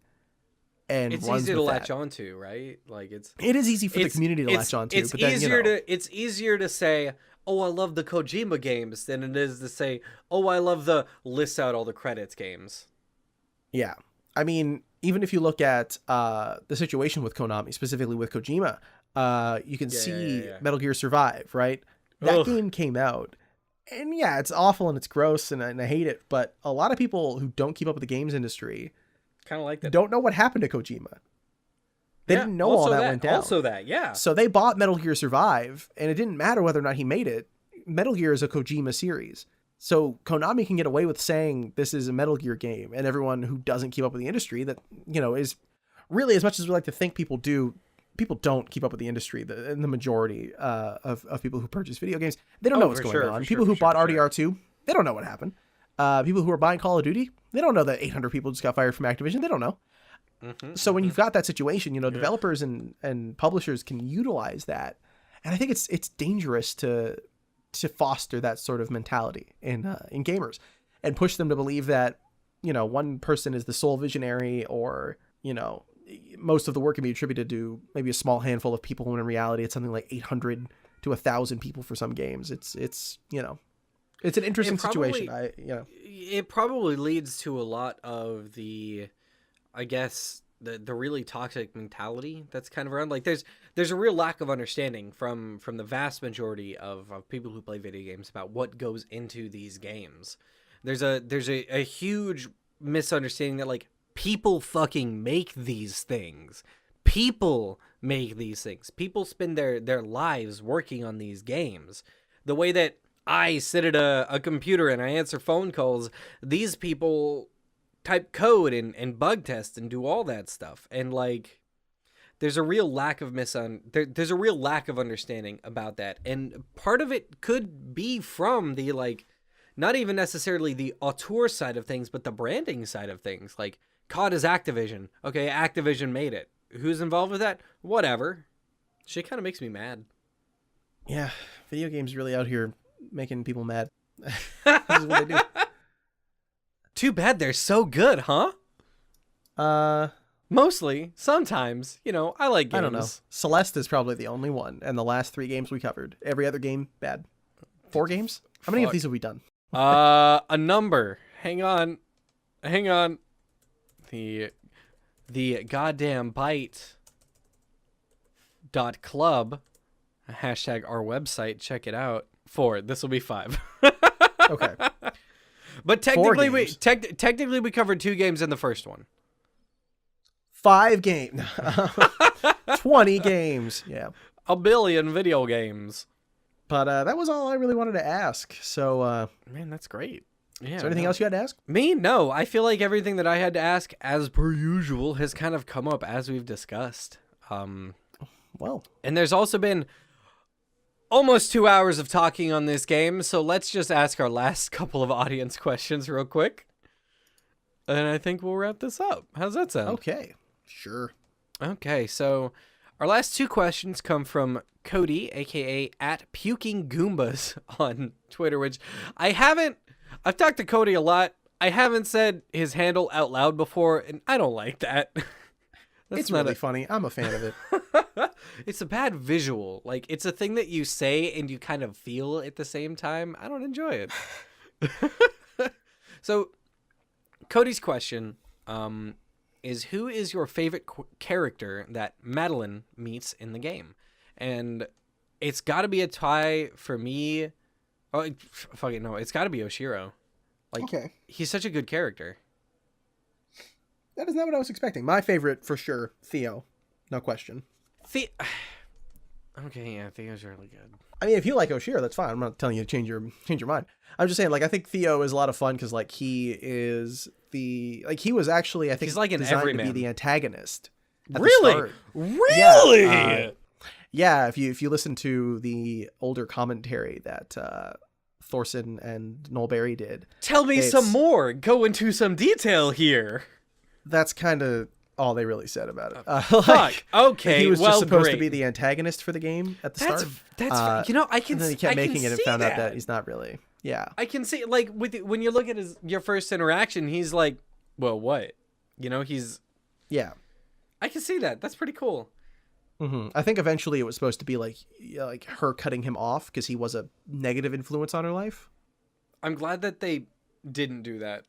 and It's runs easy to with latch that. onto, right? Like it is easy for the community to latch onto. It's but then, easier it's easier to say, "Oh, I love the Kojima games," than it is to say, "Oh, I love the lists out all the credits games." Yeah, I mean, even if you look at the situation with Konami, specifically with Kojima, you can see yeah. Metal Gear Survive, right? That Ugh. game came out, and yeah, it's awful and it's gross, and I hate it. But a lot of people who don't keep up with the games industry Kind of like that. don't know what happened to Kojima. They didn't know all that went down. Also that, yeah. So they bought Metal Gear Survive, and it didn't matter whether or not he made it. Metal Gear is a Kojima series. So Konami can get away with saying this is a Metal Gear game, and everyone who doesn't keep up with the industry that, is really, as much as we like to think people do, people don't keep up with the industry. The majority of people who purchase video games, they don't know what's going on. People who bought RDR2, they don't know what happened. People who are buying Call of Duty, they don't know that 800 people just got fired from Activision. They don't know. So when you've got that situation, developers and publishers can utilize that. And I think it's dangerous to foster that sort of mentality in gamers and push them to believe that, one person is the sole visionary, or, most of the work can be attributed to maybe a small handful of people, when in reality it's something like 800 to 1,000 people for some games. It's an interesting situation. It probably leads to a lot of the, I guess, the really toxic mentality that's kind of around. Like there's a real lack of understanding from the vast majority of people who play video games about what goes into these games. There's a huge misunderstanding that like people fucking make these things. People make these things. People spend their lives working on these games. The way that I sit at a computer and I answer phone calls, these people type code and bug test and do all that stuff. And like there's a real lack of there's a real lack of understanding about that. And part of it could be from the like not even necessarily the auteur side of things, but the branding side of things. Like COD is Activision. Okay, Activision made it. Who's involved with that? Whatever. Shit kind of makes me mad. Yeah, video games really out here making people mad. This is what they do. Too bad they're so good, huh? Mostly. Sometimes. I like games. I don't know. Celeste is probably the only one, and the last 3 games we covered. Every other game, bad. 4 games? How many of these have we done? A number. Hang on. The goddamn Byte .club hashtag our website. Check it out. 4. This will be 5. Okay. But technically technically we covered 2 games in the first one. 5 games. 20 games. Yeah. A billion video games. But that was all I really wanted to ask. So man, that's great. Yeah, Is there anything else you had to ask? Me? No. I feel like everything that I had to ask, as per usual, has kind of come up as we've discussed. Well, and there's also been almost 2 hours of talking on this game, so let's just ask our last couple of audience questions real quick. And I think we'll wrap this up. How's that sound? okay. Sure. Okay, so our last 2 questions come from Cody, aka @PukingGoombas on Twitter, which I've talked to Cody a lot. I haven't said his handle out loud before, and I don't like that. It's really funny. I'm a fan of it. It's a bad visual. Like, it's a thing that you say and you kind of feel at the same time. I don't enjoy it. So, Cody's question is, who is your favorite character that Madeline meets in the game? And it's got to be a tie for me. Oh, fuck it, no. It's got to be Oshiro. Like, Okay. he's such a good character. That is not what I was expecting. My favorite, for sure, Theo. No question. Okay, yeah, Theo's really good. I mean, if you like Oshiro, that's fine. I'm not telling you to change your mind. I'm just saying, like, I think Theo is a lot of fun because, like, he was actually, I think, he's like an designed everyman. to be the antagonist. At Really? the start. Really? Yeah. If you listen to the older commentary that Thorson and Noel Berry did, Tell me some more. Go into some detail here. that's kind of all they really said about it. Fuck. Okay. He was well, just supposed great. to be the antagonist for the game at the start. That's I can. And then he kept I making can it and see found out that he's not really. Yeah. I can see, like, when you look at your first interaction, he's like, well, what? He's. Yeah. I can see that. That's pretty cool. Mm-hmm. I think eventually it was supposed to be like her cutting him off because he was a negative influence on her life. I'm glad that they didn't do that.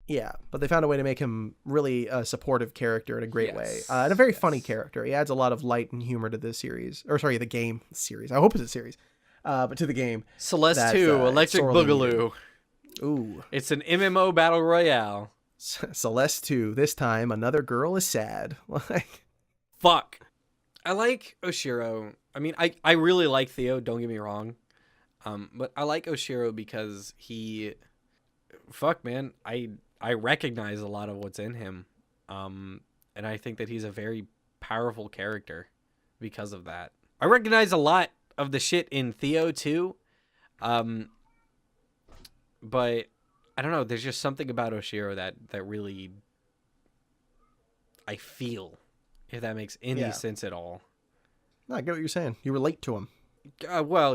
Yeah, but they found a way to make him really a supportive character in a great way. Yes. And a very funny character. He adds a lot of light and humor to this series. Or sorry, the game series. I hope it's a series. But to the game. Celeste 2, Electric Boogaloo. Ooh. It's an MMO battle royale. Celeste 2. This time, another girl is sad. Fuck. I like Oshiro. I mean, I really like Theo, don't get me wrong. But I like Oshiro because fuck, man, I recognize a lot of what's in him. And I think that he's a very powerful character because of that. I recognize a lot of the shit in Theo too. But I don't know, there's just something about Oshiro that really I feel, if that makes any sense at all. No, I get what you're saying. You relate to him. Well,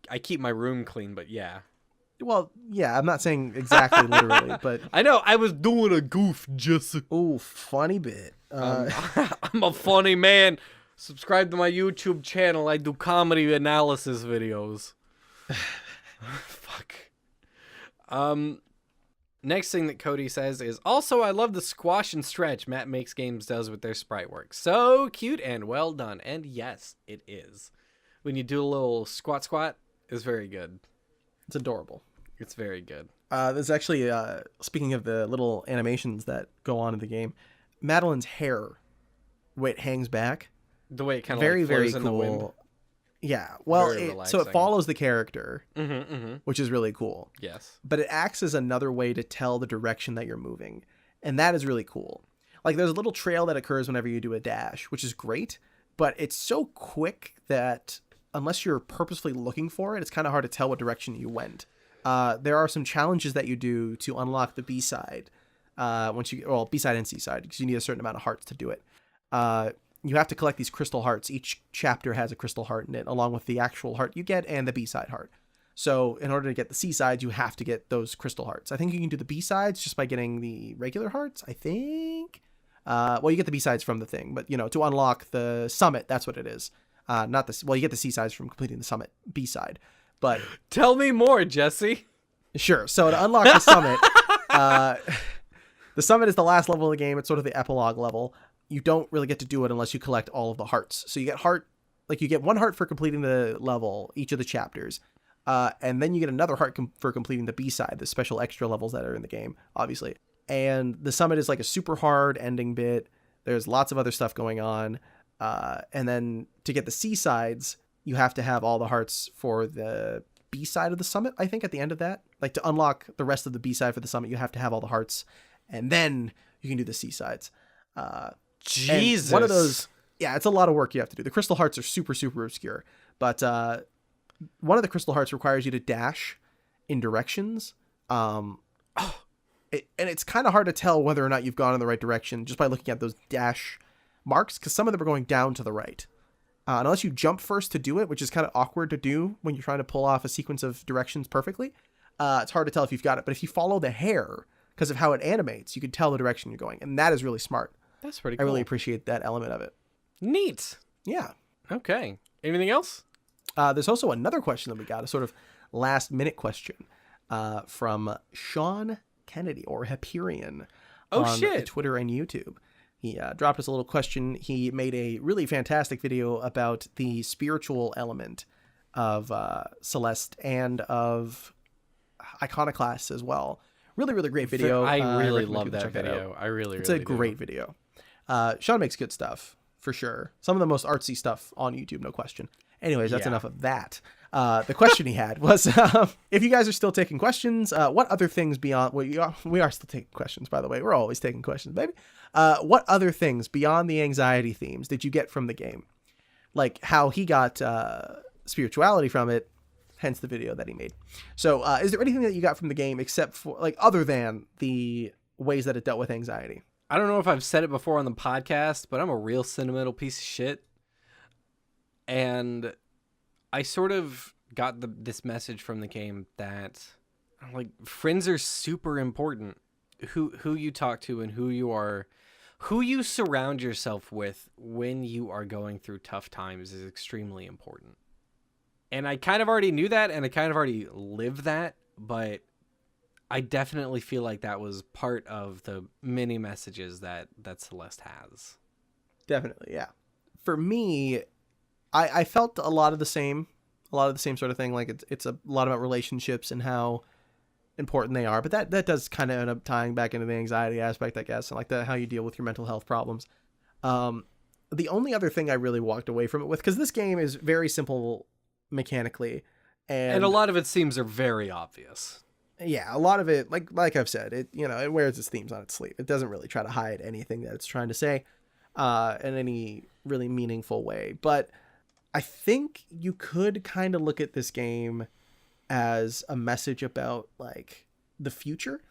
I keep my room clean, but yeah. Well, yeah, I'm not saying exactly literally, but... I know, I was doing a goof, Jessica. Ooh, funny bit. I'm a funny man. Subscribe to my YouTube channel. I do comedy analysis videos. Fuck. Next thing that Cody says is, also, I love the squash and stretch Matt Makes Games does with their sprite work. So cute and well done. And yes, it is. When you do a little squat, it's very good. It's adorable. It's very good. There's actually, speaking of the little animations that go on in the game, Madeline's hair, the way it hangs back. The way it kind of very, very flows in cool. the wind. Yeah, well, Very so it relaxing. follows the character, Mm-hmm. which is really cool. Yes. But it acts as another way to tell the direction that you're moving, and that is really cool. Like, there's a little trail that occurs whenever you do a dash, which is great, but it's so quick that unless you're purposefully looking for it, it's kind of hard to tell what direction you went. There are some challenges that you do to unlock the B-side, B-side and C-side, because you need a certain amount of hearts to do it. You have to collect these crystal hearts. Each chapter has a crystal heart in it, along with the actual heart you get and the B-side heart. So in order to get the C-sides, you have to get those crystal hearts. I think you can do the B-sides just by getting the regular hearts, I think. Well, you get the B-sides from the thing, but, to unlock the summit, that's what it is. You get the C-sides from completing the summit B-side. But Tell me more, Jesse. sure. So to unlock the summit, the summit is the last level of the game. It's sort of the epilogue level. You don't really get to do it unless you collect all of the hearts. So you get one heart for completing the level, each of the chapters. And then you get another heart for completing the B-side, the special extra levels that are in the game, obviously. And the summit is like a super hard ending bit. There's lots of other stuff going on. And then to get the C-sides, you have to have all the hearts for the B-side of the summit, I think, at the end of that. like to unlock the rest of the B side for the summit, you have to have all the hearts, and then you can do the C sides. Jesus. One of those, yeah, it's a lot of work you have to do. The crystal hearts are super, super obscure, but one of the crystal hearts requires you to dash in directions. And it's kind of hard to tell whether or not you've gone in the right direction just by looking at those dash marks, because some of them are going down to the right. And unless you jump first to do it, which is kind of awkward to do when you're trying to pull off a sequence of directions perfectly, it's hard to tell if you've got it. But if you follow the hair, because of how it animates, you can tell the direction you're going. And that is really smart. That's pretty cool. I really appreciate that element of it. Neat. Yeah. Okay. Anything else? There's also another question that we got, a sort of last minute question from Sean Kennedy, or Hyperion, on Twitter and YouTube. He dropped us a little question. He made a really fantastic video about the spiritual element of Celeste and of Iconoclast as well. Really, really great video. I really love that video. It's a great video. Sean makes good stuff, for sure. Some of the most artsy stuff on YouTube, no question. Anyways, that's enough of that. The question he had was, if you guys are still taking questions, what other things beyond... Well, we are still taking questions, by the way. We're always taking questions, baby. What other things beyond the anxiety themes did you get from the game? Like how he got spirituality from it, hence the video that he made. So is there anything that you got from the game except for, like, other than the ways that it dealt with anxiety? I don't know if I've said it before on the podcast, but I'm a real sentimental piece of shit. And I sort of got this message from the game that, like, friends are super important. Who you talk to and who you surround yourself with when you are going through tough times is extremely important. And I kind of already knew that, and I kind of already lived that, but I definitely feel like that was part of the many messages that Celeste has. Definitely, yeah. For me, I felt a lot of the same sort of thing. Like it's a lot about relationships and how important they are, but that does kind of end up tying back into the anxiety aspect, I guess, and like how you deal with your mental health problems. The only other thing I really walked away from it with, because this game is very simple mechanically, and a lot of its themes are very obvious. Yeah, a lot of it, like I've said, it wears its themes on its sleeve. It doesn't really try to hide anything that it's trying to say in any really meaningful way. But I think you could kind of look at this game as a message about, like, the future,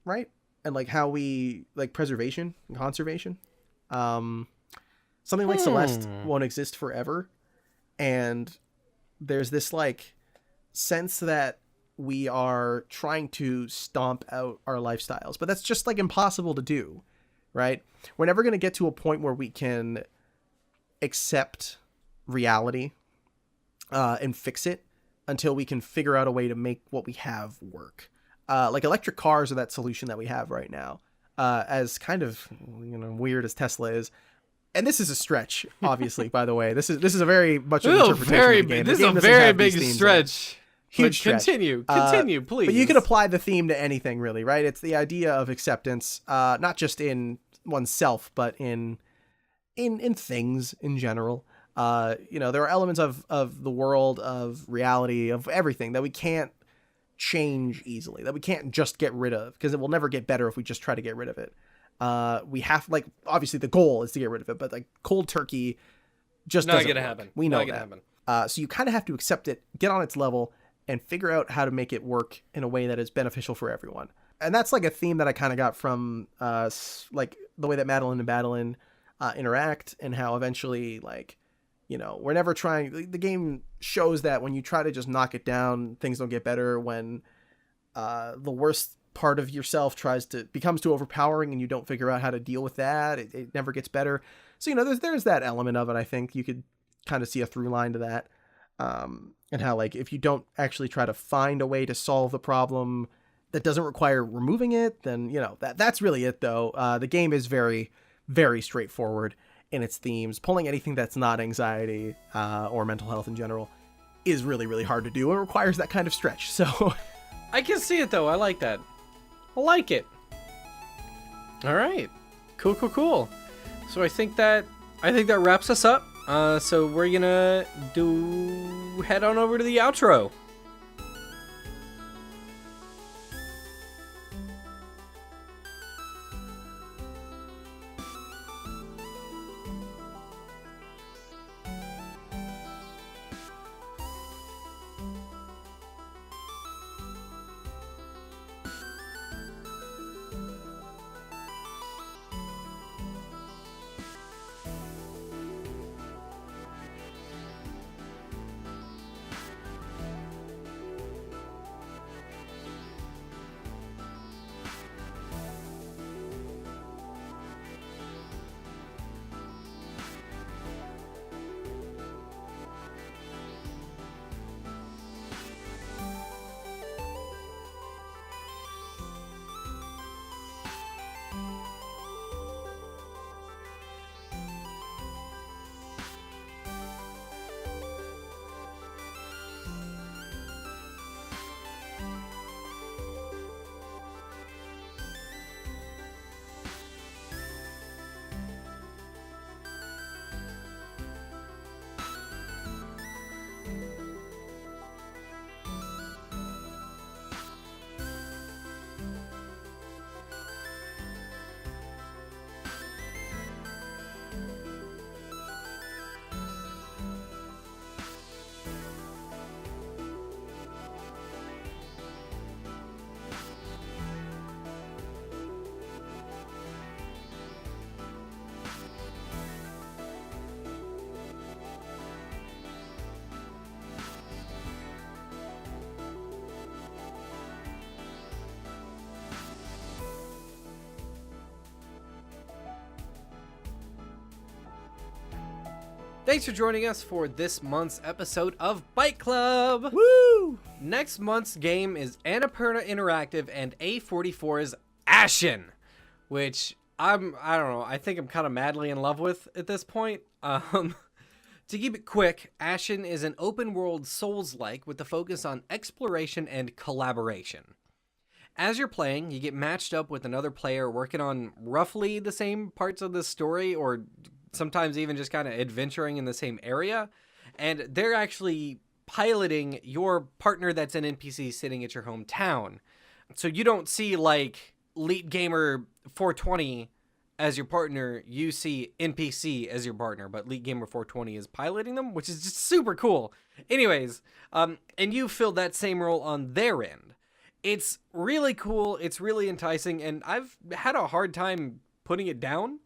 right? And like how we, like, preservation and conservation. Something like Celeste won't exist forever, and there's this, like, sense that we are trying to stomp out our lifestyles, but that's just, like, impossible to do, right? We're never going to get to a point where we can accept reality and fix it until we can figure out a way to make what we have work. Like electric cars are that solution that we have right now. As kind of, weird as Tesla is, and this is a stretch, obviously. By the way, this is a very much an interpretation of the game. This is a very big stretch. Huge stretch. Continue, please. But you can apply the theme to anything, really, right? It's the idea of acceptance, not just in oneself, but in things in general. There are elements of the world, of reality, of everything that we can't change easily, that we can't just get rid of, because it will never get better if we just try to get rid of it. We have, like, obviously the goal is to get rid of it, but, like, cold turkey just doesn't gonna work. happen. We know that. So you kind of have to accept it, get on its level, and figure out how to make it work in a way that is beneficial for everyone. And that's, like, a theme that I kind of got from, like, the way that Madeline and Madeline interact, and how eventually, like, we're never trying... The game shows that when you try to just knock it down, things don't get better. When the worst part of yourself becomes too overpowering and you don't figure out how to deal with that, it never gets better. So, there's that element of it. I think you could kind of see a through line to that. And how, like, if you don't actually try to find a way to solve the problem that doesn't require removing it, then, that's really it, though. The game is very, very straightforward in its themes. Pulling anything that's not anxiety or mental health in general is really, really hard to do. It requires that kind of stretch. So I can see it, though. I like that. I like it. All right. Cool. So I think that wraps us up. So we're gonna head on over to the outro. Thanks for joining us for this month's episode of Byte Club. Woo! Next month's game is Annapurna Interactive and A44's Ashen, which I don't know, I think I'm kind of madly in love with at this point. To keep it quick, Ashen is an open world Souls-like with a focus on exploration and collaboration. As you're playing, you get matched up with another player working on roughly the same parts of the story, or sometimes even just kind of adventuring in the same area, and they're actually piloting your partner that's an NPC sitting at your hometown. So you don't see like Elite Gamer 420 as your partner, you see NPC as your partner, but Elite Gamer 420 is piloting them, which is just super cool. Anyways, and you filled that same role on their end. It's really cool, it's really enticing, and I've had a hard time putting it down.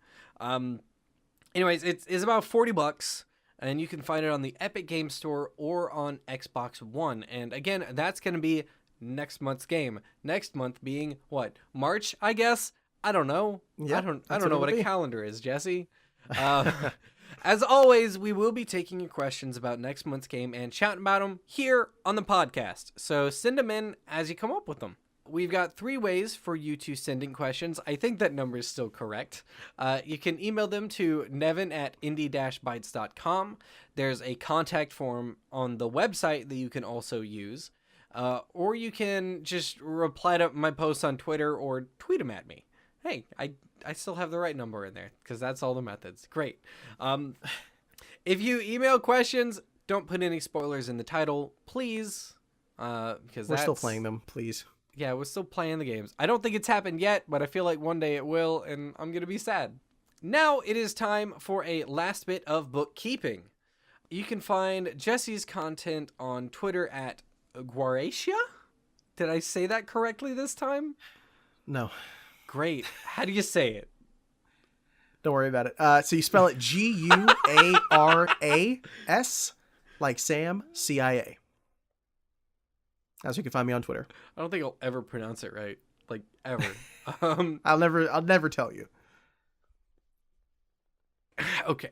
Anyways, it's about $40, and you can find it on the Epic Game Store or on Xbox One. And again, that's going to be next month's game. Next month being what? March, I guess. I don't know. Yeah, I don't know what a calendar is, Jesse. As always, we will be taking your questions about next month's game and chatting about them here on the podcast. So send them in as you come up with them. We've got 3 ways for you to send in questions. I think that number is still correct. You can email them to nevin@indie-bytes.com. There's a contact form on the website that you can also use. Or you can just reply to my posts on Twitter or tweet them at me. Hey, I still have the right number in there because that's all the methods. Great. If you email questions, don't put any spoilers in the title, please. Because we're still playing them, please. Yeah, we're still playing the games. I don't think it's happened yet, but I feel like one day it will, and I'm going to be sad. Now it is time for a last bit of bookkeeping. You can find Jesse's content on Twitter at Guaracia? Did I say that correctly this time? No. Great. How do you say it? Don't worry about it. So you spell it Guaras, like Sam, CIA. That's where you can find me on Twitter. I don't think I'll ever pronounce it right. Like, ever. I'll never tell you. Okay.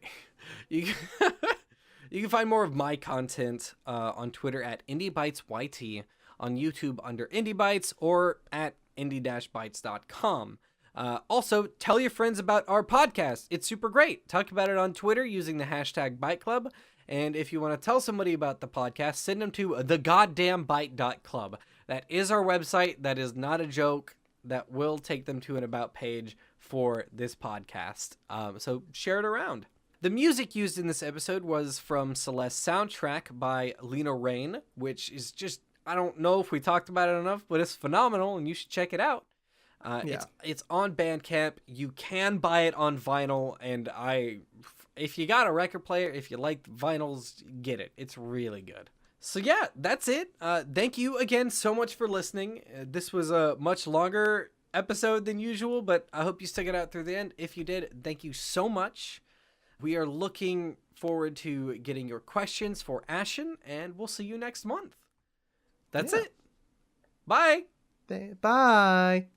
You can find more of my content on Twitter at IndieBytesYT, on YouTube under IndieBytes, or at indie-bytes.com. Also, tell your friends about our podcast. It's super great. Talk about it on Twitter using the hashtag Byte Club. And if you want to tell somebody about the podcast, send them to thegoddamnbyte.club. That is our website. That is not a joke. That will take them to an about page for this podcast. So share it around. The music used in this episode was from Celeste soundtrack by Lena Rain, which is just, I don't know if we talked about it enough, but it's phenomenal and you should check it out. It's on Bandcamp. You can buy it on vinyl, and if you got a record player, if you like vinyls, get it. It's really good. So yeah, that's it. Thank you again so much for listening. This was a much longer episode than usual, but I hope you stuck it out through the end. If you did, thank you so much. We are looking forward to getting your questions for Ashen, and we'll see you next month. That's it. Bye. Bye.